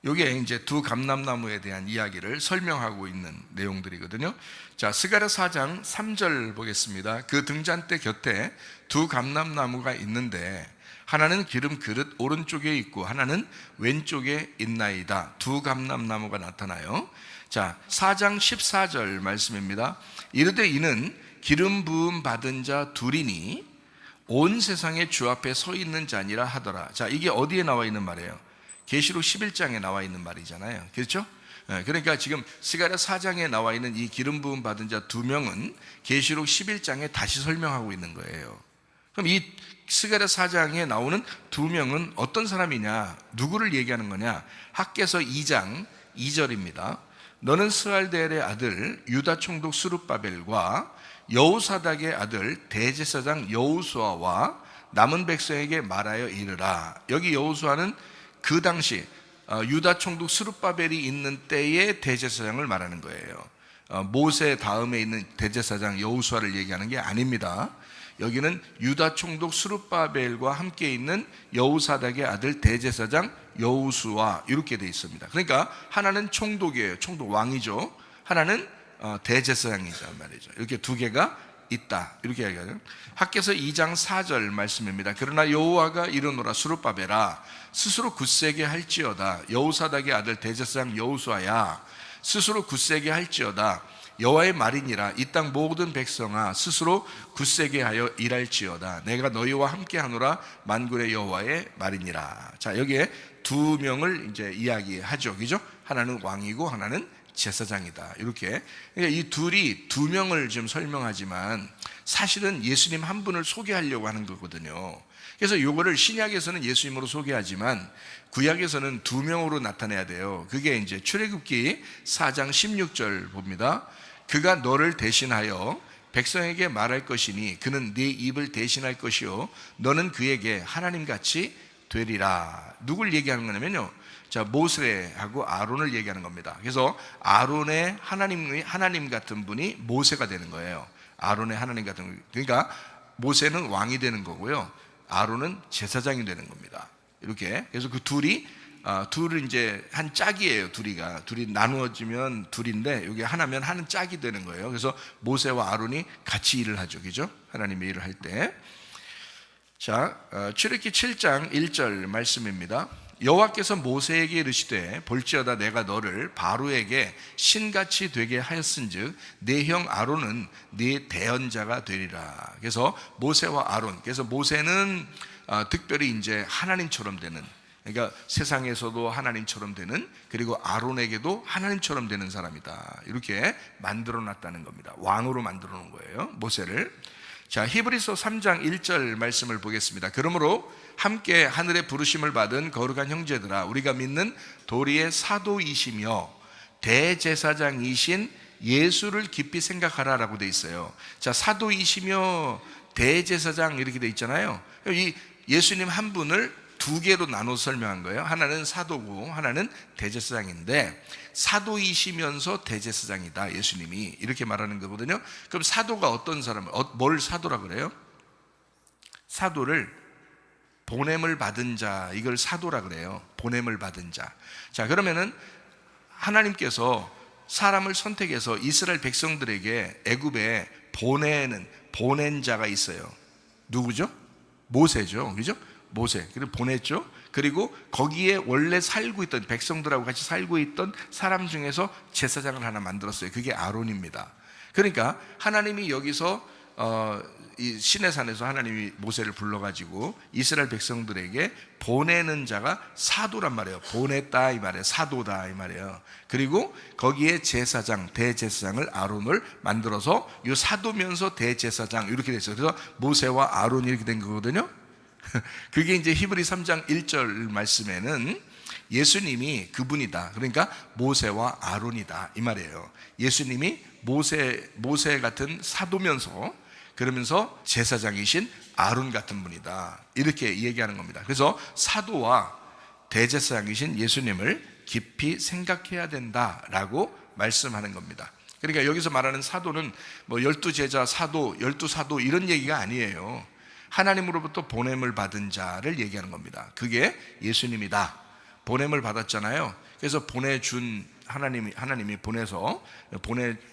이게 이제 두 감람나무에 대한 이야기를 설명하고 있는 내용들이거든요. 자, 스가랴 4장 3절 보겠습니다. 그 등잔대 곁에 두 감람나무가 있는데 하나는 기름 그릇 오른쪽에 있고 하나는 왼쪽에 있나이다. 두 감람나무가 나타나요. 자, 4장 14절 말씀입니다. 이르되 이는 기름 부음 받은 자 둘이니 온 세상의 주 앞에 서 있는 자니라 하더라. 자, 이게 어디에 나와 있는 말이에요? 계시록 11장에 나와 있는 말이잖아요. 그렇죠? 그러니까 지금 스가랴 4장에 나와 있는 이 기름 부음 받은 자 두 명은 계시록 11장에 다시 설명하고 있는 거예요. 그럼 이 스가랴 4장에 나오는 두 명은 어떤 사람이냐? 누구를 얘기하는 거냐? 학개서 2장 2절입니다. 너는 스알데엘의 아들 유다 총독 스룹바벨과 여호사닥의 아들 대제사장 여호수아와 남은 백성에게 말하여 이르라. 여기 여호수아는 그 당시 유다 총독 스룹바벨이 있는 때의 대제사장을 말하는 거예요. 모세 다음에 있는 대제사장 여호수아를 얘기하는 게 아닙니다. 여기는 유다 총독 스룹바벨과 함께 있는 여호사닥의 아들 대제사장 여호수아 이렇게 돼 있습니다. 그러니까 하나는 총독이에요. 총독 왕이죠. 하나는 대제사장이란 말이죠. 이렇게 두 개가 있다 이렇게 얘기하죠. 학개서 2장 4절 말씀입니다. 그러나 여호와가 이르노라 스룹바벨아 스스로 굳세게 할지어다. 여호사닥의 아들 대제사장 여호수아야 스스로 굳세게 할지어다. 여호와의 말이니라. 이 땅 모든 백성아 스스로 굳세게 하여 일할지어다. 내가 너희와 함께하노라. 만군의 여호와의 말이니라. 자, 여기에 두 명을 이제 이야기하죠. 그죠? 하나는 왕이고 하나는 제사장이다. 이렇게. 그러니까 이 둘이 두 명을 지금 설명하지만 사실은 예수님 한 분을 소개하려고 하는 거거든요. 그래서 이거를 신약에서는 예수님으로 소개하지만 구약에서는 두 명으로 나타내야 돼요. 그게 이제 출애굽기 4장 16절 봅니다. 그가 너를 대신하여 백성에게 말할 것이니 그는 네 입을 대신할 것이요 너는 그에게 하나님같이 되리라. 누굴 얘기하는 거냐면요, 자, 모세하고 아론을 얘기하는 겁니다. 그래서 아론의 하나님 같은 분이 모세가 되는 거예요. 아론의 하나님 같은 분. 그러니까 모세는 왕이 되는 거고요, 아론은 제사장이 되는 겁니다. 이렇게. 그래서 그 둘이 둘은 이제 한 짝이에요. 둘이 나누어지면 둘인데 여기 하나면 하는 짝이 되는 거예요. 그래서 모세와 아론이 같이 일을 하죠. 그죠? 하나님의 일을 할 때. 자, 출애굽기 7장 1절 말씀입니다. 여호와께서 모세에게 이르시되 볼지어다 내가 너를 바로에게 신같이 되게 하였은즉 네 형 아론은 네 대언자가 되리라. 그래서 모세와 아론, 그래서 모세는 특별히 이제 하나님처럼 되는, 그러니까 세상에서도 하나님처럼 되는, 그리고 아론에게도 하나님처럼 되는 사람이다. 이렇게 만들어 놨다는 겁니다. 왕으로 만들어 놓은 거예요, 모세를. 자, 히브리서 3장 1절 말씀을 보겠습니다. 그러므로 함께 하늘의 부르심을 받은 거룩한 형제들아, 우리가 믿는 도리의 사도이시며 대제사장이신 예수를 깊이 생각하라라고 돼 있어요. 자, 사도이시며 대제사장 이렇게 돼 있잖아요. 이 예수님 한 분을 두 개로 나눠 설명한 거예요. 하나는 사도고 하나는 대제사장인데, 사도이시면서 대제사장이다 예수님이, 이렇게 말하는 거거든요. 그럼 사도가 어떤 사람, 뭘 사도라 그래요? 사도를 보냄을 받은 자, 이걸 사도라 그래요. 보냄을 받은 자. 자, 그러면은 하나님께서 사람을 선택해서 이스라엘 백성들에게 애굽에 보낸 자가 있어요. 누구죠? 모세죠. 그죠? 모세, 그리고 보냈죠. 그리고 거기에 원래 살고 있던 백성들하고 같이 살고 있던 사람 중에서 제사장을 하나 만들었어요. 그게 아론입니다. 그러니까 하나님이 여기서 이 시내산에서 하나님이 모세를 불러가지고 이스라엘 백성들에게 보내는 자가 사도란 말이에요. 보냈다 이 말이에요. 사도다 이 말이에요. 그리고 거기에 제사장, 대제사장을 아론을 만들어서 이 사도면서 대제사장 이렇게 됐어요. 그래서 모세와 아론이 이렇게 된 거거든요. 그게 이제 히브리 3장 1절 말씀에는 예수님이 그분이다. 그러니까 모세와 아론이다 이 말이에요. 예수님이 모세 같은 사도면서 그러면서 제사장이신 아론 같은 분이다. 이렇게 얘기하는 겁니다. 그래서 사도와 대제사장이신 예수님을 깊이 생각해야 된다라고 말씀하는 겁니다. 그러니까 여기서 말하는 사도는 뭐 12제자 사도, 12사도 이런 얘기가 아니에요. 하나님으로부터 보냄을 받은 자를 얘기하는 겁니다. 그게 예수님이다. 보냄을 받았잖아요. 그래서 보내준 하나님이 보내서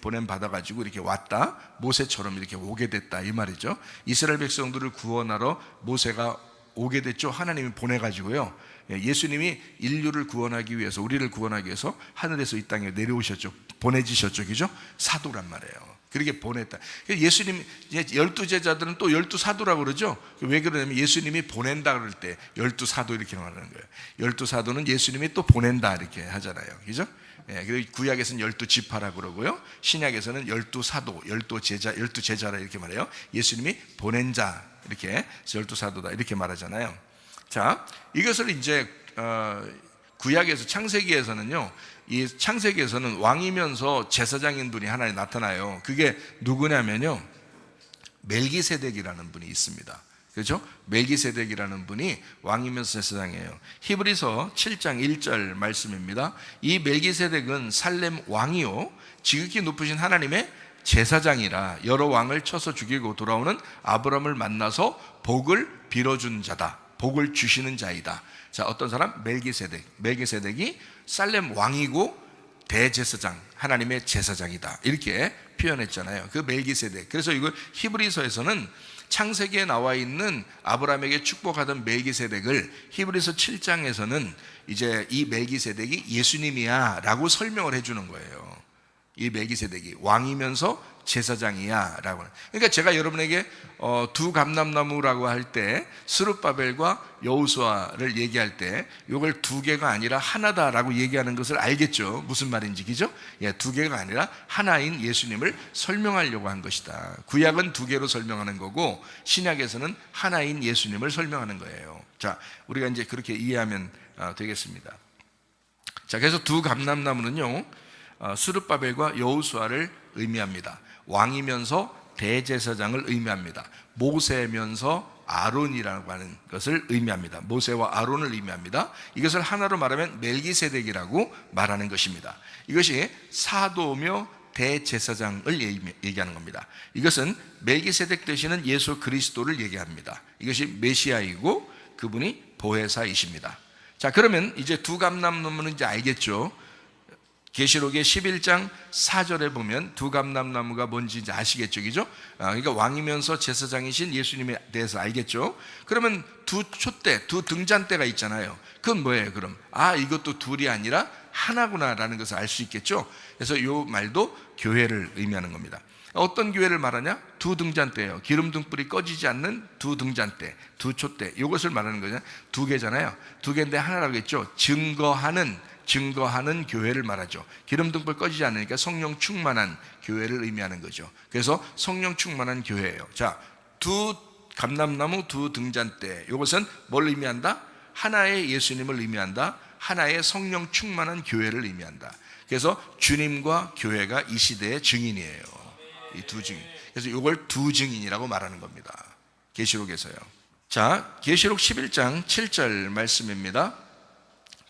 보냄 받아가지고 이렇게 왔다. 모세처럼 이렇게 오게 됐다 이 말이죠. 이스라엘 백성들을 구원하러 모세가 오게 됐죠. 하나님이 보내가지고요. 예수님이 인류를 구원하기 위해서, 우리를 구원하기 위해서 하늘에서 이 땅에 내려오셨죠. 보내지셨죠. 그죠? 사도란 말이에요. 그렇게 보냈다. 예수님, 12제자들은 또 12사도라고 그러죠. 왜 그러냐면 예수님이 보낸다 그럴 때 12사도 이렇게 말하는 거예요. 12사도는 예수님이 또 보낸다 이렇게 하잖아요. 그죠? 그리고 구약에서는 12지파라고 그러고요. 신약에서는 12사도, 12제자라 이렇게 말해요. 예수님이 보낸 자, 이렇게 12사도다 이렇게 말하잖아요. 자, 이것을 이제 구약에서 창세기에서는요, 이 창세기에서는 왕이면서 제사장인 분이 하나 나타나요. 그게 누구냐면요, 멜기세덱이라는 분이 있습니다. 그렇죠? 멜기세덱이라는 분이 왕이면서 제사장이에요. 히브리서 7장 1절 말씀입니다. 이 멜기세덱은 살렘 왕이요 지극히 높으신 하나님의 제사장이라 여러 왕을 쳐서 죽이고 돌아오는 아브람을 만나서 복을 빌어준 자다. 복을 주시는 자이다. 자, 어떤 사람? 멜기세덱이 살렘 왕이고 대제사장, 하나님의 제사장이다. 이렇게 표현했잖아요. 그 멜기세덱. 그래서 이걸 히브리서에서는 창세기에 나와 있는 아브라함에게 축복하던 멜기세덱을 히브리서 7장에서는 이제 이 멜기세덱이 예수님이야 라고 설명을 해주는 거예요. 이 멜기세덱이 왕이면서 제사장이야 라고. 그러니까 제가 여러분에게 두 감람나무라고 할 때 스룹바벨과 여호수아를 얘기할 때 이걸 두 개가 아니라 하나다라고 얘기하는 것을 알겠죠. 무슨 말인지. 그죠? 예, 두 개가 아니라 하나인 예수님을 설명하려고 한 것이다. 구약은 두 개로 설명하는 거고 신약에서는 하나인 예수님을 설명하는 거예요. 자, 우리가 이제 그렇게 이해하면 되겠습니다. 자, 그래서 두 감람나무는요, 스룹바벨과 여호수아를 의미합니다. 왕이면서 대제사장을 의미합니다. 모세면서 아론이라고 하는 것을 의미합니다. 모세와 아론을 의미합니다. 이것을 하나로 말하면 멜기세덱이라고 말하는 것입니다. 이것이 사도며 대제사장을 얘기하는 겁니다. 이것은 멜기세덱 되시는 예수 그리스도를 얘기합니다. 이것이 메시아이고 그분이 보혜사이십니다. 자, 그러면 이제 두 감람나무는 이제 알겠죠. 계시록의 11장 4절에 보면 두 감람나무가 뭔지 이제 아시겠죠, 그죠? 그러니까 왕이면서 제사장이신 예수님에 대해서 알겠죠? 그러면 두 촛대, 두 등잔대가 있잖아요. 그건 뭐예요, 그럼? 이것도 둘이 아니라 하나구나라는 것을 알 수 있겠죠? 그래서 이 말도 교회를 의미하는 겁니다. 어떤 교회를 말하냐? 두 등잔대예요. 기름 등불이 꺼지지 않는 두 등잔대, 두 촛대. 이것을 말하는 거잖아요. 두 개잖아요. 두 개인데 하나라고 했죠. 증거하는 교회를 말하죠. 기름 등불 꺼지지 않으니까 성령 충만한 교회를 의미하는 거죠. 그래서 성령 충만한 교회예요. 자, 두 감람나무, 두 등잔대. 이것은 뭘 의미한다? 하나의 예수님을 의미한다. 하나의 성령 충만한 교회를 의미한다. 그래서 주님과 교회가 이 시대의 증인이에요. 이 두 증인. 그래서 이걸 두 증인이라고 말하는 겁니다. 계시록에서요. 자, 계시록 11장 7절 말씀입니다.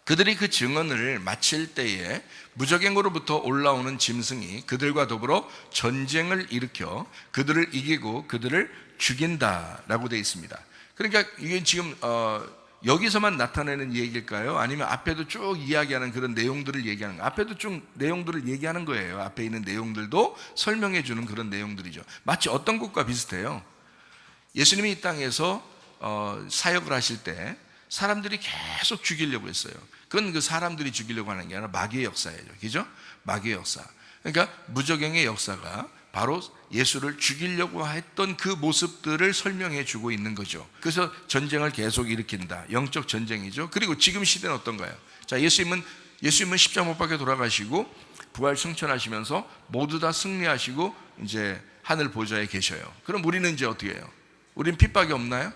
그들이 그 증언을 마칠 때에 무적행으로부터 올라오는 짐승이 그들과 더불어 전쟁을 일으켜 그들을 이기고 그들을 죽인다라고 되어 있습니다. 그러니까 이게 지금 여기서만 나타내는 얘기일까요? 아니면 앞에도 쭉 이야기하는 그런 내용들을 얘기하는 거예요? 앞에도 쭉 내용들을 얘기하는 거예요. 앞에 있는 내용들도 설명해 주는 그런 내용들이죠. 마치 어떤 것과 비슷해요. 예수님이 이 땅에서 사역을 하실 때 사람들이 계속 죽이려고 했어요. 그건 그 사람들이 죽이려고 하는 게 아니라 마귀의 역사예요. 그죠? 마귀의 역사. 그러니까 무저갱의 역사가 바로 예수를 죽이려고 했던 그 모습들을 설명해 주고 있는 거죠. 그래서 전쟁을 계속 일으킨다. 영적 전쟁이죠. 그리고 지금 시대는 어떤가요? 자, 예수님은 십자가 못 박혀 돌아가시고 부활 승천하시면서 모두 다 승리하시고 이제 하늘 보좌에 계셔요. 그럼 우리는 이제 어떻게 해요? 우리는 핍박이 없나요?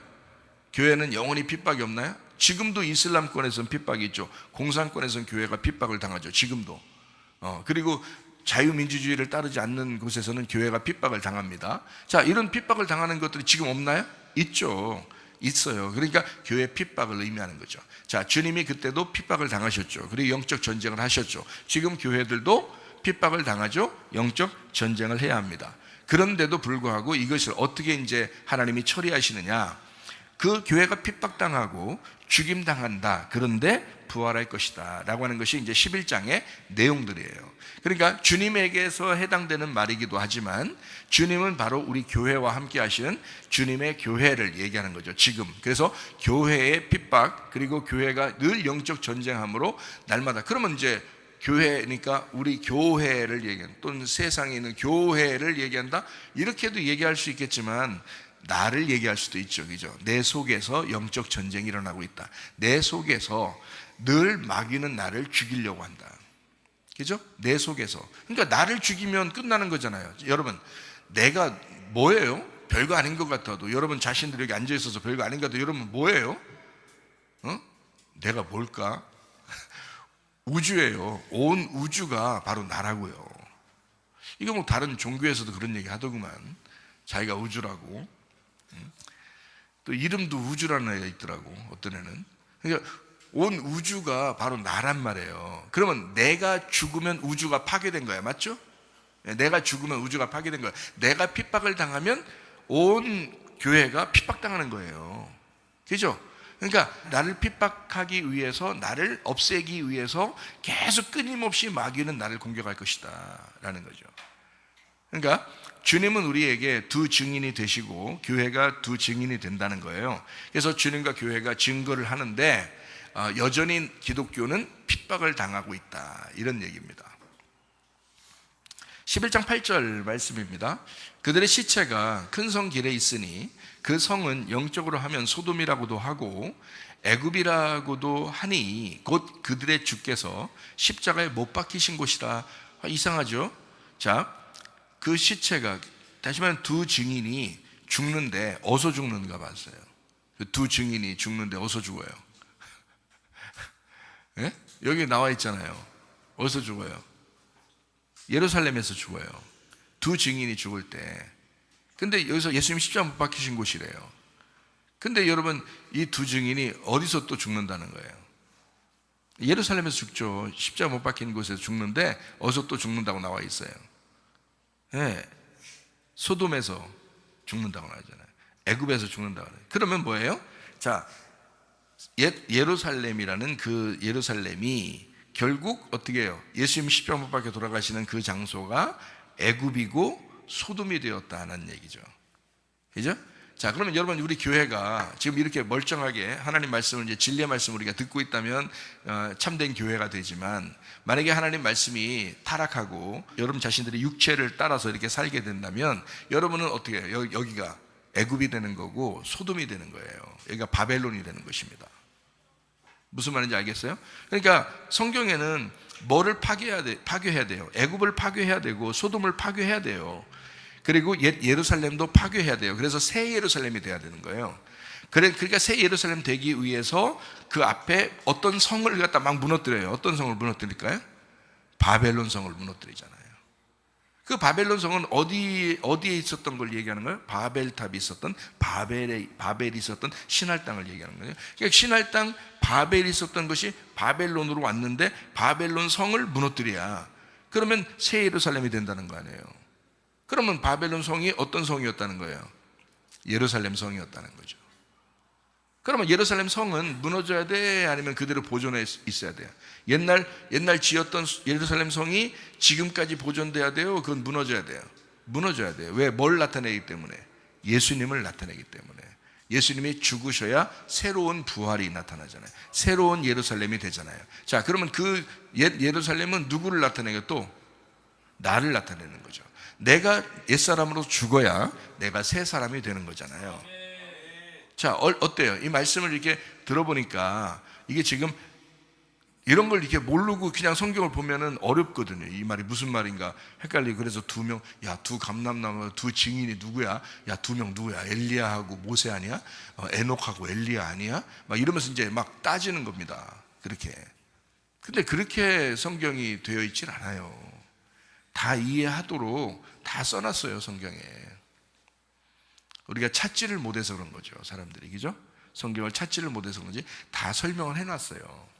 교회는 영원히 핍박이 없나요? 지금도 이슬람권에서는 핍박이 있죠. 공산권에서는 교회가 핍박을 당하죠. 지금도. 그리고 자유민주주의를 따르지 않는 곳에서는 교회가 핍박을 당합니다. 자, 이런 핍박을 당하는 것들이 지금 없나요? 있죠. 있어요. 그러니까 교회 핍박을 의미하는 거죠. 자, 주님이 그때도 핍박을 당하셨죠. 그리고 영적 전쟁을 하셨죠. 지금 교회들도 핍박을 당하죠. 영적 전쟁을 해야 합니다. 그런데도 불구하고 이것을 어떻게 이제 하나님이 처리하시느냐? 그 교회가 핍박당하고 죽임당한다. 그런데 부활할 것이다 라고 하는 것이 이제 11장의 내용들이에요. 그러니까 주님에게서 해당되는 말이기도 하지만 주님은 바로 우리 교회와 함께 하시는 주님의 교회를 얘기하는 거죠. 지금. 그래서 교회의 핍박, 그리고 교회가 늘 영적 전쟁함으로 날마다. 그러면 이제 교회니까 우리 교회를 얘기한다, 또는 세상에 있는 교회를 얘기한다, 이렇게도 얘기할 수 있겠지만 나를 얘기할 수도 있죠. 그죠? 내 속에서 영적 전쟁이 일어나고 있다. 내 속에서 늘 마귀는 나를 죽이려고 한다. 그죠? 내 속에서. 그러니까 나를 죽이면 끝나는 거잖아요. 여러분, 내가 뭐예요? 별거 아닌 것 같아도, 여러분 자신들이 여기 앉아 있어서 별거 아닌 것 같아도, 여러분 뭐예요? 내가 뭘까? 우주예요. 온 우주가 바로 나라고요. 이거 뭐 다른 종교에서도 그런 얘기 하더구만. 자기가 우주라고. 또 이름도 우주라는 애가 있더라고, 어떤 애는. 그러니까 온 우주가 바로 나란 말이에요. 그러면 내가 죽으면 우주가 파괴된 거야. 맞죠? 내가 죽으면 우주가 파괴된 거야. 내가 핍박을 당하면 온 교회가 핍박당하는 거예요. 그죠? 그러니까 나를 핍박하기 위해서, 나를 없애기 위해서 계속 끊임없이 마귀는 나를 공격할 것이다 라는 거죠. 그러니까 주님은 우리에게 두 증인이 되시고 교회가 두 증인이 된다는 거예요. 그래서 주님과 교회가 증거를 하는데 여전히 기독교는 핍박을 당하고 있다, 이런 얘기입니다. 11장 8절 말씀입니다. 그들의 시체가 큰 성 길에 있으니 그 성은 영적으로 하면 소돔이라고도 하고 애굽이라고도 하니 곧 그들의 주께서 십자가에 못 박히신 곳이라. 이상하죠? 자, 그 시체가, 다시 말하면 두 증인이 죽는데 어디서 죽는가 봤어요. 그 두 증인이 죽는데 어디서 죽어요? 예? 여기 나와 있잖아요. 어디서 죽어요? 예루살렘에서 죽어요. 두 증인이 죽을 때. 근데 여기서 예수님 십자가 못 박히신 곳이래요. 근데 여러분, 이 두 증인이 어디서 또 죽는다는 거예요? 예루살렘에서 죽죠. 십자가 못 박힌 곳에서 죽는데 어디서 또 죽는다고 나와 있어요. 네, 소돔에서 죽는다고 하잖아요. 애굽에서 죽는다고 하잖아요. 그러면 뭐예요? 자, 예루살렘이라는 그 예루살렘이 결국 어떻게 해요? 예수님 십자가 못 박혀 돌아가시는 그 장소가 애굽이고 소돔이 되었다는 얘기죠. 그죠? 자, 그러면 여러분, 우리 교회가 지금 이렇게 멀쩡하게 하나님 말씀을, 이제 진리의 말씀을 우리가 듣고 있다면 참된 교회가 되지만, 만약에 하나님 말씀이 타락하고 여러분 자신들이 육체를 따라서 이렇게 살게 된다면 여러분은 어떻게 해요? 여기가 애굽이 되는 거고 소돔이 되는 거예요. 여기가 바벨론이 되는 것입니다. 무슨 말인지 알겠어요? 그러니까 성경에는 뭐를 파괴해야 돼요. 애굽을 파괴해야 되고 소돔을 파괴해야 돼요. 그리고 예루살렘도 파괴해야 돼요. 그래서 새 예루살렘이 돼야 되는 거예요. 그러니까 새 예루살렘 되기 위해서 그 앞에 어떤 성을 갖다 막 무너뜨려요. 어떤 성을 무너뜨릴까요? 바벨론 성을 무너뜨리잖아요. 그 바벨론 성은 어디에 있었던 걸 얘기하는 거예요? 바벨탑이 있었던, 바벨이 있었던 신할 땅을 얘기하는 거예요. 그러니까 신할 땅 바벨이 있었던 것이 바벨론으로 왔는데 바벨론 성을 무너뜨려야, 그러면 새 예루살렘이 된다는 거 아니에요. 그러면 바벨론 성이 어떤 성이었다는 거예요? 예루살렘 성이었다는 거죠. 그러면 예루살렘 성은 무너져야 돼? 아니면 그대로 보존해 있어야 돼요? 옛날 지었던 예루살렘 성이 지금까지 보존돼야 돼요? 그건 무너져야 돼요? 무너져야 돼요. 왜? 뭘 나타내기 때문에? 예수님을 나타내기 때문에. 예수님이 죽으셔야 새로운 부활이 나타나잖아요. 새로운 예루살렘이 되잖아요. 자, 그러면 그 예루살렘은 누구를 나타내요? 또 나를 나타내는 거죠. 내가 옛사람으로 죽어야 내가 새 사람이 되는 거잖아요. 자, 어때요? 이 말씀을 이렇게 들어보니까 이게 지금 이런 걸 이렇게 모르고 그냥 성경을 보면은 어렵거든요. 이 말이 무슨 말인가 헷갈리고. 그래서 두 감람나무 두 증인이 누구야? 야, 두 명 누구야? 엘리야하고 모세 아니야? 에녹하고 엘리야 아니야? 막 이러면서 이제 막 따지는 겁니다. 그렇게. 근데 그렇게 성경이 되어 있질 않아요. 다 이해하도록 다 써놨어요, 성경에. 우리가 찾지를 못해서 그런 거죠, 사람들이. 그죠? 성경을 찾지를 못해서 그런지 다 설명을 해놨어요.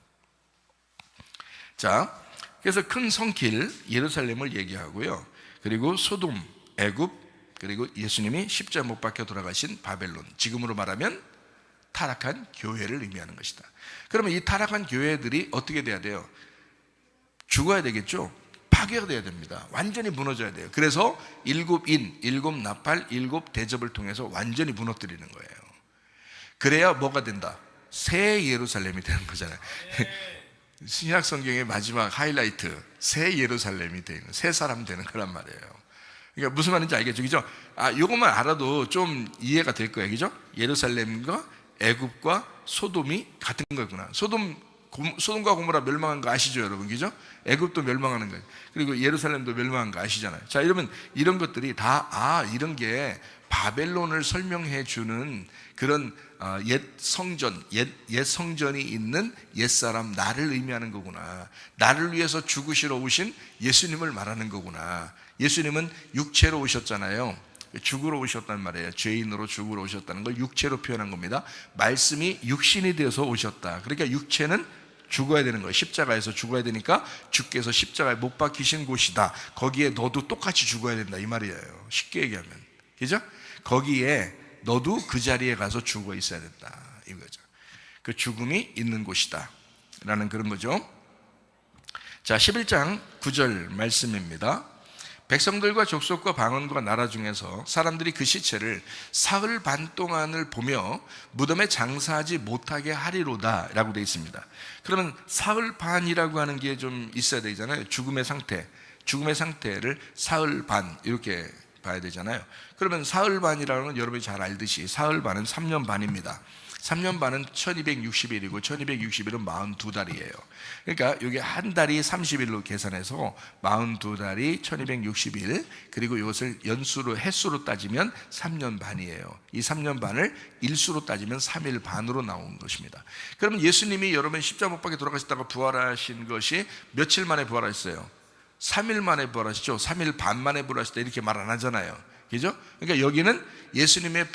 자, 그래서 큰 성길 예루살렘을 얘기하고요. 그리고 소돔, 애굽, 그리고 예수님이 십자가 못 박혀 돌아가신 바벨론, 지금으로 말하면 타락한 교회를 의미하는 것이다. 그러면 이 타락한 교회들이 어떻게 돼야 돼요? 죽어야 되겠죠? 파괴가 돼야 됩니다. 완전히 무너져야 돼요. 그래서 일곱 인, 일곱 나팔, 일곱 대접을 통해서 완전히 무너뜨리는 거예요. 그래야 뭐가 된다? 새 예루살렘이 되는 거잖아요. 신약 성경의 마지막 하이라이트, 새 예루살렘이 되는, 새 사람 되는 거란 말이에요. 그러니까 무슨 말인지 알겠죠? 그죠? 요것만 알아도 좀 이해가 될 거예요. 그죠? 예루살렘과 애굽과 소돔이 같은 거구나. 소돔과 고모라 멸망한 거 아시죠, 여러분? 그죠? 애굽도 멸망하는 거예요. 그리고 예루살렘도 멸망한 거 아시잖아요. 자, 이러면 이런 것들이 다, 이런 게 바벨론을 설명해 주는 그런 옛 성전이 있는 옛사람, 나를 의미하는 거구나. 나를 위해서 죽으시러 오신 예수님을 말하는 거구나. 예수님은 육체로 오셨잖아요. 죽으러 오셨단 말이에요. 죄인으로 죽으러 오셨다는 걸 육체로 표현한 겁니다. 말씀이 육신이 되어서 오셨다. 그러니까 육체는 죽어야 되는 거예요. 십자가에서 죽어야 되니까 주께서 십자가에 못 박히신 곳이다. 거기에 너도 똑같이 죽어야 된다, 이 말이에요. 쉽게 얘기하면. 그죠? 거기에 너도 그 자리에 가서 죽어 있어야 된다, 이거죠. 그 죽음이 있는 곳이다 라는 그런 거죠. 자, 11장 9절 말씀입니다. 백성들과 족속과 방언과 나라 중에서 사람들이 그 시체를 사흘 반 동안을 보며 무덤에 장사하지 못하게 하리로다 라고 되어 있습니다. 그러면 사흘 반이라고 하는 게 좀 있어야 되잖아요. 죽음의 상태를 사흘 반 이렇게 봐야 되잖아요. 그러면 사흘 반이라는 건 여러분이 잘 알듯이 사흘 반은 3년 반입니다. 3년 반은 1260일이고 1260일은 42달이에요. 그러니까 이게 한 달이 30일로 계산해서 42달이 1260일, 그리고 이것을 연수로 횟수로 따지면 3년 반이에요. 이 3년 반을 일수로 따지면 3일 반으로 나온 것입니다. 그러면 예수님이 여러분 십자가 못 박혀 돌아가셨다가 부활하신 것이 며칠 만에 부활하셨어요? 3일 만에 부활하시죠. 3일 반 만에 부활하시다 이렇게 말 안 하잖아요. 그죠? 그러니까 여기는 예수님의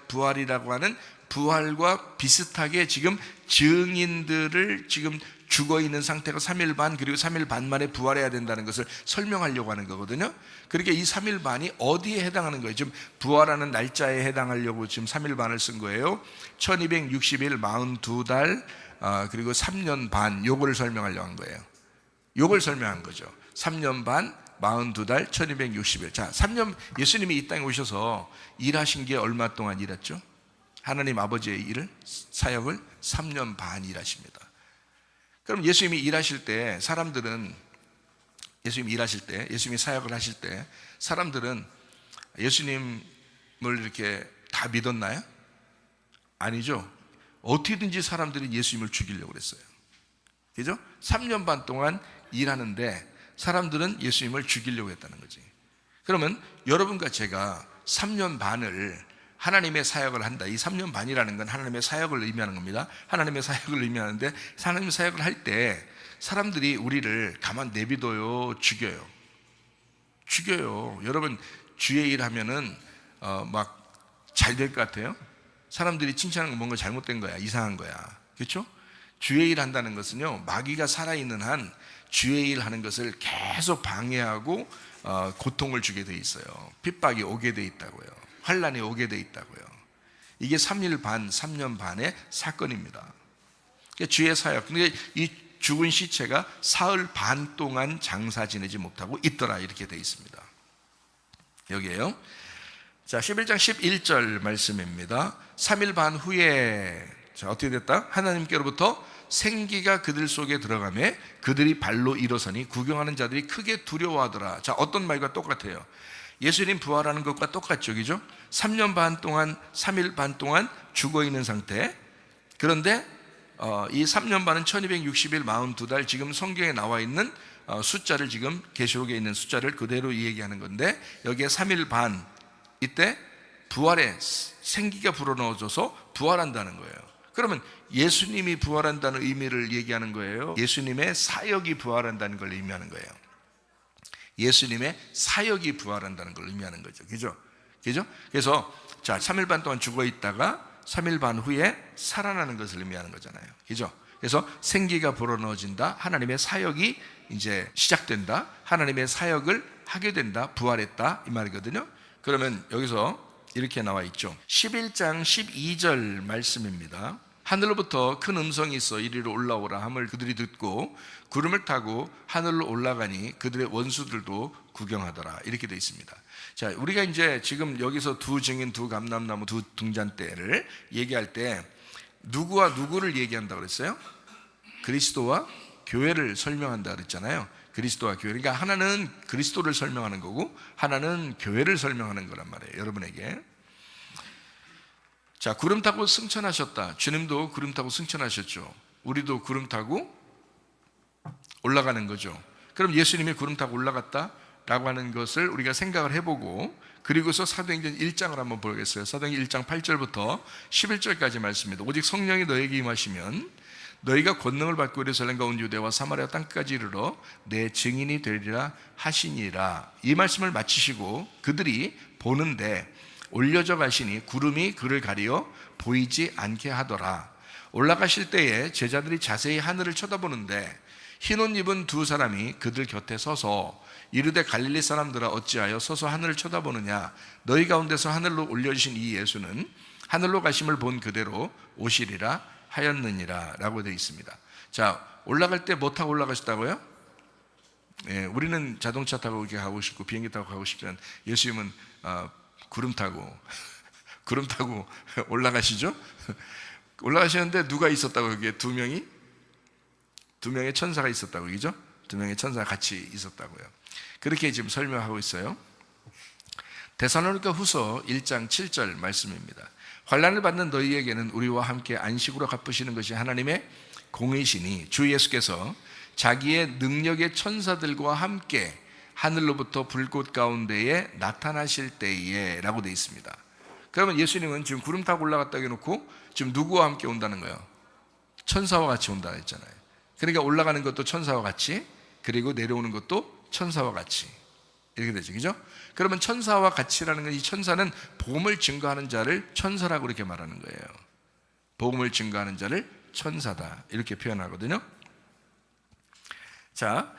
부활이라고 하는 부활과 비슷하게 지금 증인들을 지금 죽어 있는 상태가 3일 반, 그리고 3일 반 만에 부활해야 된다는 것을 설명하려고 하는 거거든요. 그러니까 이 3일 반이 어디에 해당하는 거예요? 지금 부활하는 날짜에 해당하려고 지금 3일 반을 쓴 거예요. 1260일 42달, 그리고 3년 반, 요거를 설명하려고 한 거예요. 요걸 설명한 거죠. 3년 반, 42달, 1260일. 자, 3년, 예수님이 이 땅에 오셔서 일하신 게 얼마 동안 일했죠? 하나님 아버지의 사역을 3년 반 일하십니다. 그럼 예수님이 일하실 때 예수님이 사역을 하실 때 사람들은 예수님을 이렇게 다 믿었나요? 아니죠. 어떻게든지 사람들이 예수님을 죽이려고 그랬어요. 그죠? 3년 반 동안 일하는데 사람들은 예수님을 죽이려고 했다는 거지. 그러면 여러분과 제가 3년 반을 하나님의 사역을 한다. 이 3년 반이라는 건 하나님의 사역을 의미하는 겁니다. 하나님의 사역을 의미하는데, 하나님의 사역을 할 때 사람들이 우리를 가만 내비둬요, 죽여요. 여러분 주의 일 하면은 막 잘 될 것 같아요? 사람들이 칭찬하는 건 뭔가 잘못된 거야, 이상한 거야. 그렇죠? 주의 일 한다는 것은요, 마귀가 살아있는 한 주의 일 하는 것을 계속 방해하고 고통을 주게 돼 있어요. 핍박이 오게 돼 있다고요. 환란이 오게 돼 있다고요. 이게 3일 반, 3년 반의 사건입니다. 그러니까 주의 사역. 근데 이 죽은 시체가 사흘 반 동안 장사 지내지 못하고 있더라, 이렇게 돼 있습니다. 여기에요. 자, 11장 11절 말씀입니다. 3일 반 후에 자, 어떻게 됐다? 하나님께로부터 생기가 그들 속에 들어가매 그들이 발로 일어서니 구경하는 자들이 크게 두려워하더라. 자, 어떤 말과 똑같아요? 예수님 부활하는 것과 똑같죠, 그죠? 3년 반 동안, 3일 반 동안 죽어 있는 상태. 그런데 이 3년 반은 1260일 42달, 지금 성경에 나와 있는 숫자를, 지금 계시록에 있는 숫자를 그대로 얘기하는 건데, 여기에 3일 반, 이때 부활의 생기가 불어넣어져서 부활한다는 거예요. 그러면 예수님이 부활한다는 의미를 얘기하는 거예요? 예수님의 사역이 부활한다는 걸 의미하는 거예요? 예수님의 사역이 부활한다는 걸 의미하는 거죠. 그죠? 그죠? 그래서 자, 3일 반 동안 죽어 있다가 3일 반 후에 살아나는 것을 의미하는 거잖아요. 그죠? 그래서 생기가 불어넣어진다. 하나님의 사역이 이제 시작된다. 하나님의 사역을 하게 된다. 부활했다. 이 말이거든요. 그러면 여기서 이렇게 나와 있죠. 11장 12절 말씀입니다. 하늘로부터 큰 음성이 있어 이리로 올라오라 함을 그들이 듣고 구름을 타고 하늘로 올라가니 그들의 원수들도 구경하더라. 이렇게 되어 있습니다. 자, 우리가 이제 지금 여기서 두 증인, 두 감람나무, 두 등잔대를 얘기할 때 누구와 누구를 얘기한다 그랬어요? 그리스도와 교회를 설명한다 그랬잖아요. 그리스도와 교회. 그러니까 하나는 그리스도를 설명하는 거고 하나는 교회를 설명하는 거란 말이에요, 여러분에게. 자, 구름 타고 승천하셨다. 주님도 구름 타고 승천하셨죠. 우리도 구름 타고 올라가는 거죠. 그럼 예수님이 구름 타고 올라갔다라고 하는 것을 우리가 생각을 해보고, 그리고서 사도행전 1장을 한번 보겠어요. 사도행전 1장 8절부터 11절까지 말씀입니다. 오직 성령이 너에게 임하시면 너희가 권능을 받고 예루살렘과 온 유대와 사마리아 땅까지 이르러 내 증인이 되리라 하시니라. 이 말씀을 마치시고 그들이 보는데 올려져 가시니 구름이 그를 가리어 보이지 않게 하더라. 올라가실 때에 제자들이 자세히 하늘을 쳐다보는데 흰옷 입은 두 사람이 그들 곁에 서서 이르되 갈릴리 사람들아 어찌하여 서서 하늘을 쳐다보느냐. 너희 가운데서 하늘로 올려주신 이 예수는 하늘로 가심을 본 그대로 오시리라 하였느니라 라고 되어 있습니다. 자, 올라갈 때 뭐 타고 올라가셨다고요? 우리는 자동차 타고 이렇게 가고 싶고 비행기 타고 가고 싶지만 예수님은 구름 타고 올라가시죠? 올라가시는데 누가 있었다고? 여기에 두 명의 천사가 있었다고, 그죠? 두 명의 천사가 같이 있었다고요. 그렇게 지금 설명하고 있어요. 데살로니가 후서 1장 7절 말씀입니다. 환난을 받는 너희에게는 우리와 함께 안식으로 갚으시는 것이 하나님의 공의시니 주 예수께서 자기의 능력의 천사들과 함께 하늘로부터 불꽃 가운데에 나타나실 때에 라고 되어 있습니다. 그러면 예수님은 지금 구름 타고 올라갔다고 해놓고 지금 누구와 함께 온다는 거예요? 천사와 같이 온다 했잖아요. 그러니까 올라가는 것도 천사와 같이, 그리고 내려오는 것도 천사와 같이, 이렇게 되죠, 그죠? 그러면 천사와 같이라는 건, 이 천사는 복음을 증거하는 자를 천사라고 이렇게 말하는 거예요. 복음을 증거하는 자를 천사다 이렇게 표현하거든요. 자,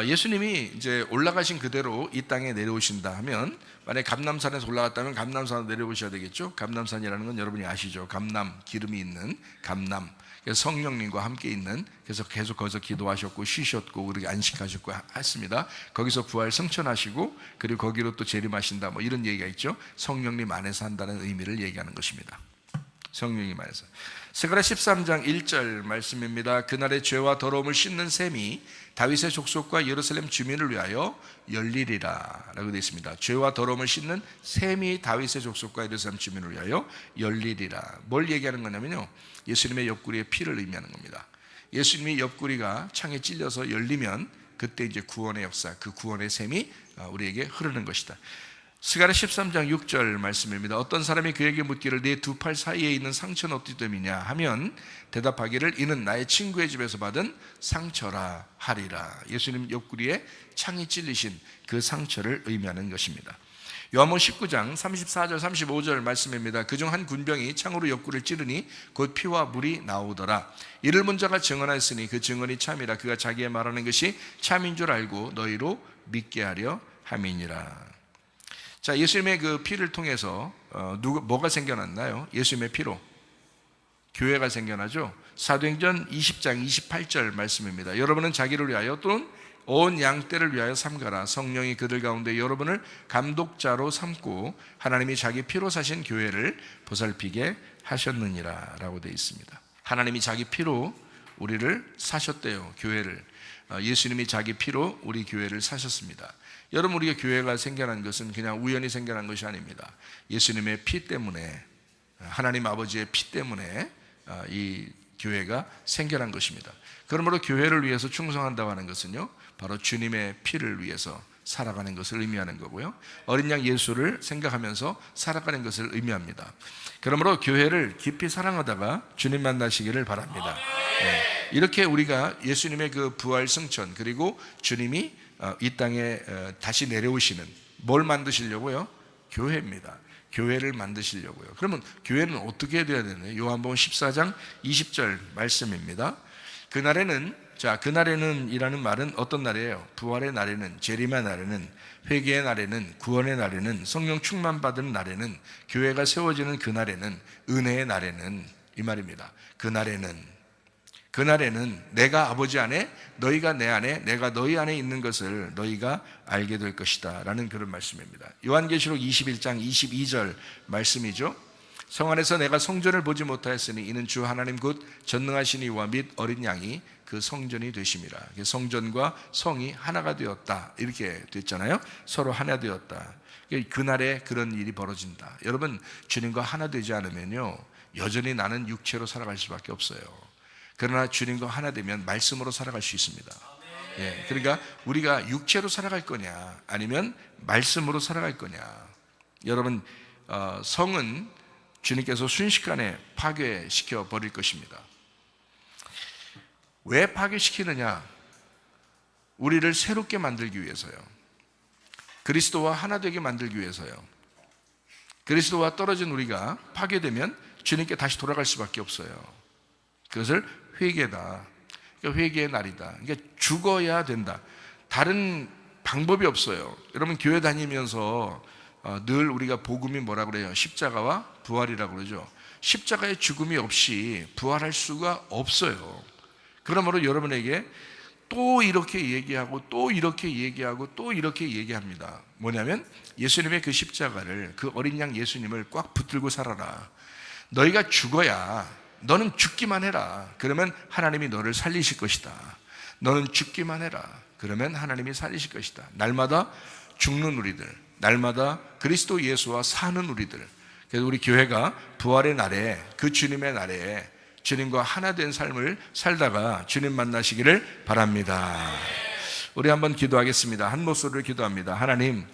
예수님이 이제 올라가신 그대로 이 땅에 내려오신다 하면, 만약에 감람산에서 올라갔다면 감람산으로 내려오셔야 되겠죠. 감람산이라는 건 여러분이 아시죠. 감람, 기름이 있는 감람. 그래서 성령님과 함께 있는, 그래서 계속 거기서 기도하셨고 쉬셨고 그렇게 안식하셨고 했습니다. 거기서 부활 승천하시고 그리고 거기로 또 재림하신다, 뭐 이런 얘기가 있죠. 성령님 안에서 한다는 의미를 얘기하는 것입니다. 성령님 안에서. 스가랴 13장 1절 말씀입니다. 그날의 죄와 더러움을 씻는 셈이 다윗의 족속과 예루살렘 주민을 위하여 열리리라 라고 되어 있습니다. 죄와 더러움을 씻는 셈이 다윗의 족속과 예루살렘 주민을 위하여 열리리라. 뭘 얘기하는 거냐면요, 예수님의 옆구리의 피를 의미하는 겁니다. 예수님이 옆구리가 창에 찔려서 열리면 그때 이제 구원의 역사, 그 구원의 셈이 우리에게 흐르는 것이다. 스가랴 13장 6절 말씀입니다. 어떤 사람이 그에게 묻기를 내 두 팔 사이에 있는 상처는 어떻게 됨이냐 하면 대답하기를 이는 나의 친구의 집에서 받은 상처라 하리라. 예수님 옆구리에 창이 찔리신 그 상처를 의미하는 것입니다. 요한복음 19장 34절 35절 말씀입니다. 그중 한 군병이 창으로 옆구리를 찌르니 곧 피와 물이 나오더라. 이를 본 자가 증언하였으니 그 증언이 참이라. 그가 자기의 말하는 것이 참인 줄 알고 너희로 믿게 하려 함이니라. 자, 예수님의 그 피를 통해서 뭐가 생겨났나요? 예수님의 피로 교회가 생겨나죠. 사도행전 20장 28절 말씀입니다. 여러분은 자기를 위하여 또는 온 양떼를 위하여 삼가라. 성령이 그들 가운데 여러분을 감독자로 삼고 하나님이 자기 피로 사신 교회를 보살피게 하셨느니라 라고 되어 있습니다. 하나님이 자기 피로 우리를 사셨대요. 교회를. 예수님이 자기 피로 우리 교회를 사셨습니다. 여러분, 우리가 교회가 생겨난 것은 그냥 우연히 생겨난 것이 아닙니다. 예수님의 피 때문에, 하나님 아버지의 피 때문에 이 교회가 생겨난 것입니다. 그러므로 교회를 위해서 충성한다고 하는 것은요, 바로 주님의 피를 위해서 살아가는 것을 의미하는 거고요, 어린 양 예수를 생각하면서 살아가는 것을 의미합니다. 그러므로 교회를 깊이 사랑하다가 주님 만나시기를 바랍니다. 이렇게 우리가 예수님의 그 부활 승천, 그리고 주님이 이 땅에 다시 내려오시는, 뭘 만드시려고요? 교회입니다. 교회를 만드시려고요. 그러면 교회는 어떻게 돼야 되나요? 요한복음 14장 20절 말씀입니다. 그날에는 이라는 말은 어떤 날이에요? 부활의 날에는, 재림의 날에는, 회개의 날에는, 구원의 날에는, 성령 충만 받은 날에는, 교회가 세워지는 그날에는, 은혜의 날에는, 이 말입니다. 그날에는 내가 아버지 안에, 너희가 내 안에, 내가 너희 안에 있는 것을 너희가 알게 될 것이다 라는 그런 말씀입니다. 요한계시록 21장 22절 말씀이죠. 성 안에서 내가 성전을 보지 못하였으니 이는 주 하나님 곧 전능하신 이와 및 어린 양이 그 성전이 되심이라. 성전과 성이 하나가 되었다, 이렇게 됐잖아요. 서로 하나 되었다. 그날에 그런 일이 벌어진다. 여러분, 주님과 하나 되지 않으면요, 여전히 나는 육체로 살아갈 수밖에 없어요. 그러나 주님과 하나 되면 말씀으로 살아갈 수 있습니다. 그러니까 우리가 육체로 살아갈 거냐, 아니면 말씀으로 살아갈 거냐. 여러분, 성은 주님께서 순식간에 파괴시켜 버릴 것입니다. 왜 파괴시키느냐? 우리를 새롭게 만들기 위해서요. 그리스도와 하나 되게 만들기 위해서요. 그리스도와 떨어진 우리가 파괴되면 주님께 다시 돌아갈 수밖에 없어요. 그것을 회개다. 그러니까 회개의 날이다. 그러니까 죽어야 된다. 다른 방법이 없어요. 여러분, 교회 다니면서 늘 우리가 복음이 뭐라고 그래요? 십자가와 부활이라고 그러죠. 십자가의 죽음이 없이 부활할 수가 없어요. 그러므로 여러분에게 또 이렇게 얘기하고 또 이렇게 얘기하고 또 이렇게 얘기합니다. 뭐냐면 예수님의 그 십자가를, 그 어린 양 예수님을 꽉 붙들고 살아라. 너희가 죽어야, 너는 죽기만 해라. 그러면 하나님이 너를 살리실 것이다. 너는 죽기만 해라. 그러면 하나님이 살리실 것이다. 날마다 죽는 우리들, 날마다 그리스도 예수와 사는 우리들. 그래서 우리 교회가 부활의 날에, 그 주님의 날에 주님과 하나 된 삶을 살다가 주님 만나시기를 바랍니다. 우리 한번 기도하겠습니다. 한 목소리로 기도합니다. 하나님,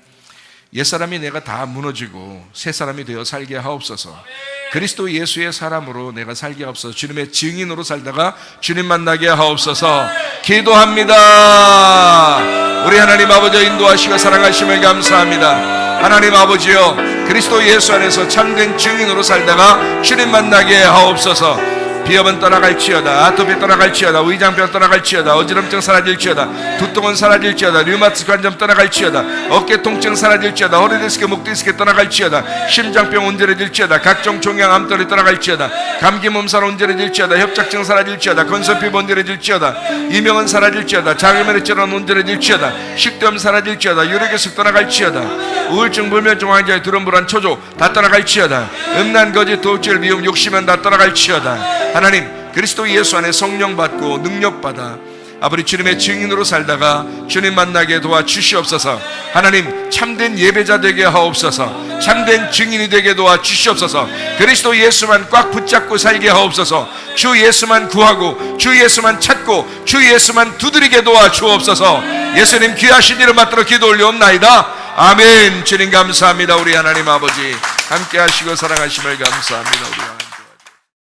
옛사람이 내가 다 무너지고 새 사람이 되어 살게 하옵소서. 그리스도 예수의 사람으로 내가 살게 하옵소서. 주님의 증인으로 살다가 주님 만나게 하옵소서. 기도합니다. 우리 하나님 아버지 인도하시고 사랑하심을 감사합니다. 하나님 아버지여, 그리스도 예수 안에서 참된 증인으로 살다가 주님 만나게 하옵소서. 비염은 떠나갈지어다, 아토피 떠나갈지어다, 위장병 떠나갈지어다, 어지럼증 사라질지어다, 두통은 사라질지어다, 류마티스 관절 떠나갈지어다, 어깨 통증 사라질지어다, 허리 디스크, 목 디스크 떠나갈지어다, 심장병 온전해질지어다, 각종 종양 암돌이 떠나갈지어다, 감기 몸살 온전해질지어다, 협착증 사라질지어다, 건선피부 온전해질지어다, 이명은 사라질지어다, 장염혈증은 온전해질지어다, 식도염 사라질지어다, 유력에서 떠나갈지어다, 우울증, 불면증, 환자의 두려움, 불안, 초조 다 떠나갈지어다, 음란, 거짓, 도둑질, 미움, 욕심은 다 떠나갈지어다. 하나님, 그리스도 예수 안에 성령 받고 능력 받아 아버지 주님의 증인으로 살다가 주님 만나게 도와주시옵소서. 하나님, 참된 예배자 되게 하옵소서. 참된 증인이 되게 도와주시옵소서. 그리스도 예수만 꽉 붙잡고 살게 하옵소서. 주 예수만 구하고 주 예수만 찾고 주 예수만 두드리게 도와주옵소서. 예수님 귀하신 이름 받들어 기도 올려옵나이다. 아멘. 주님 감사합니다. 우리 하나님 아버지 함께 하시고 사랑하심을 감사합니다. 우리 하나님.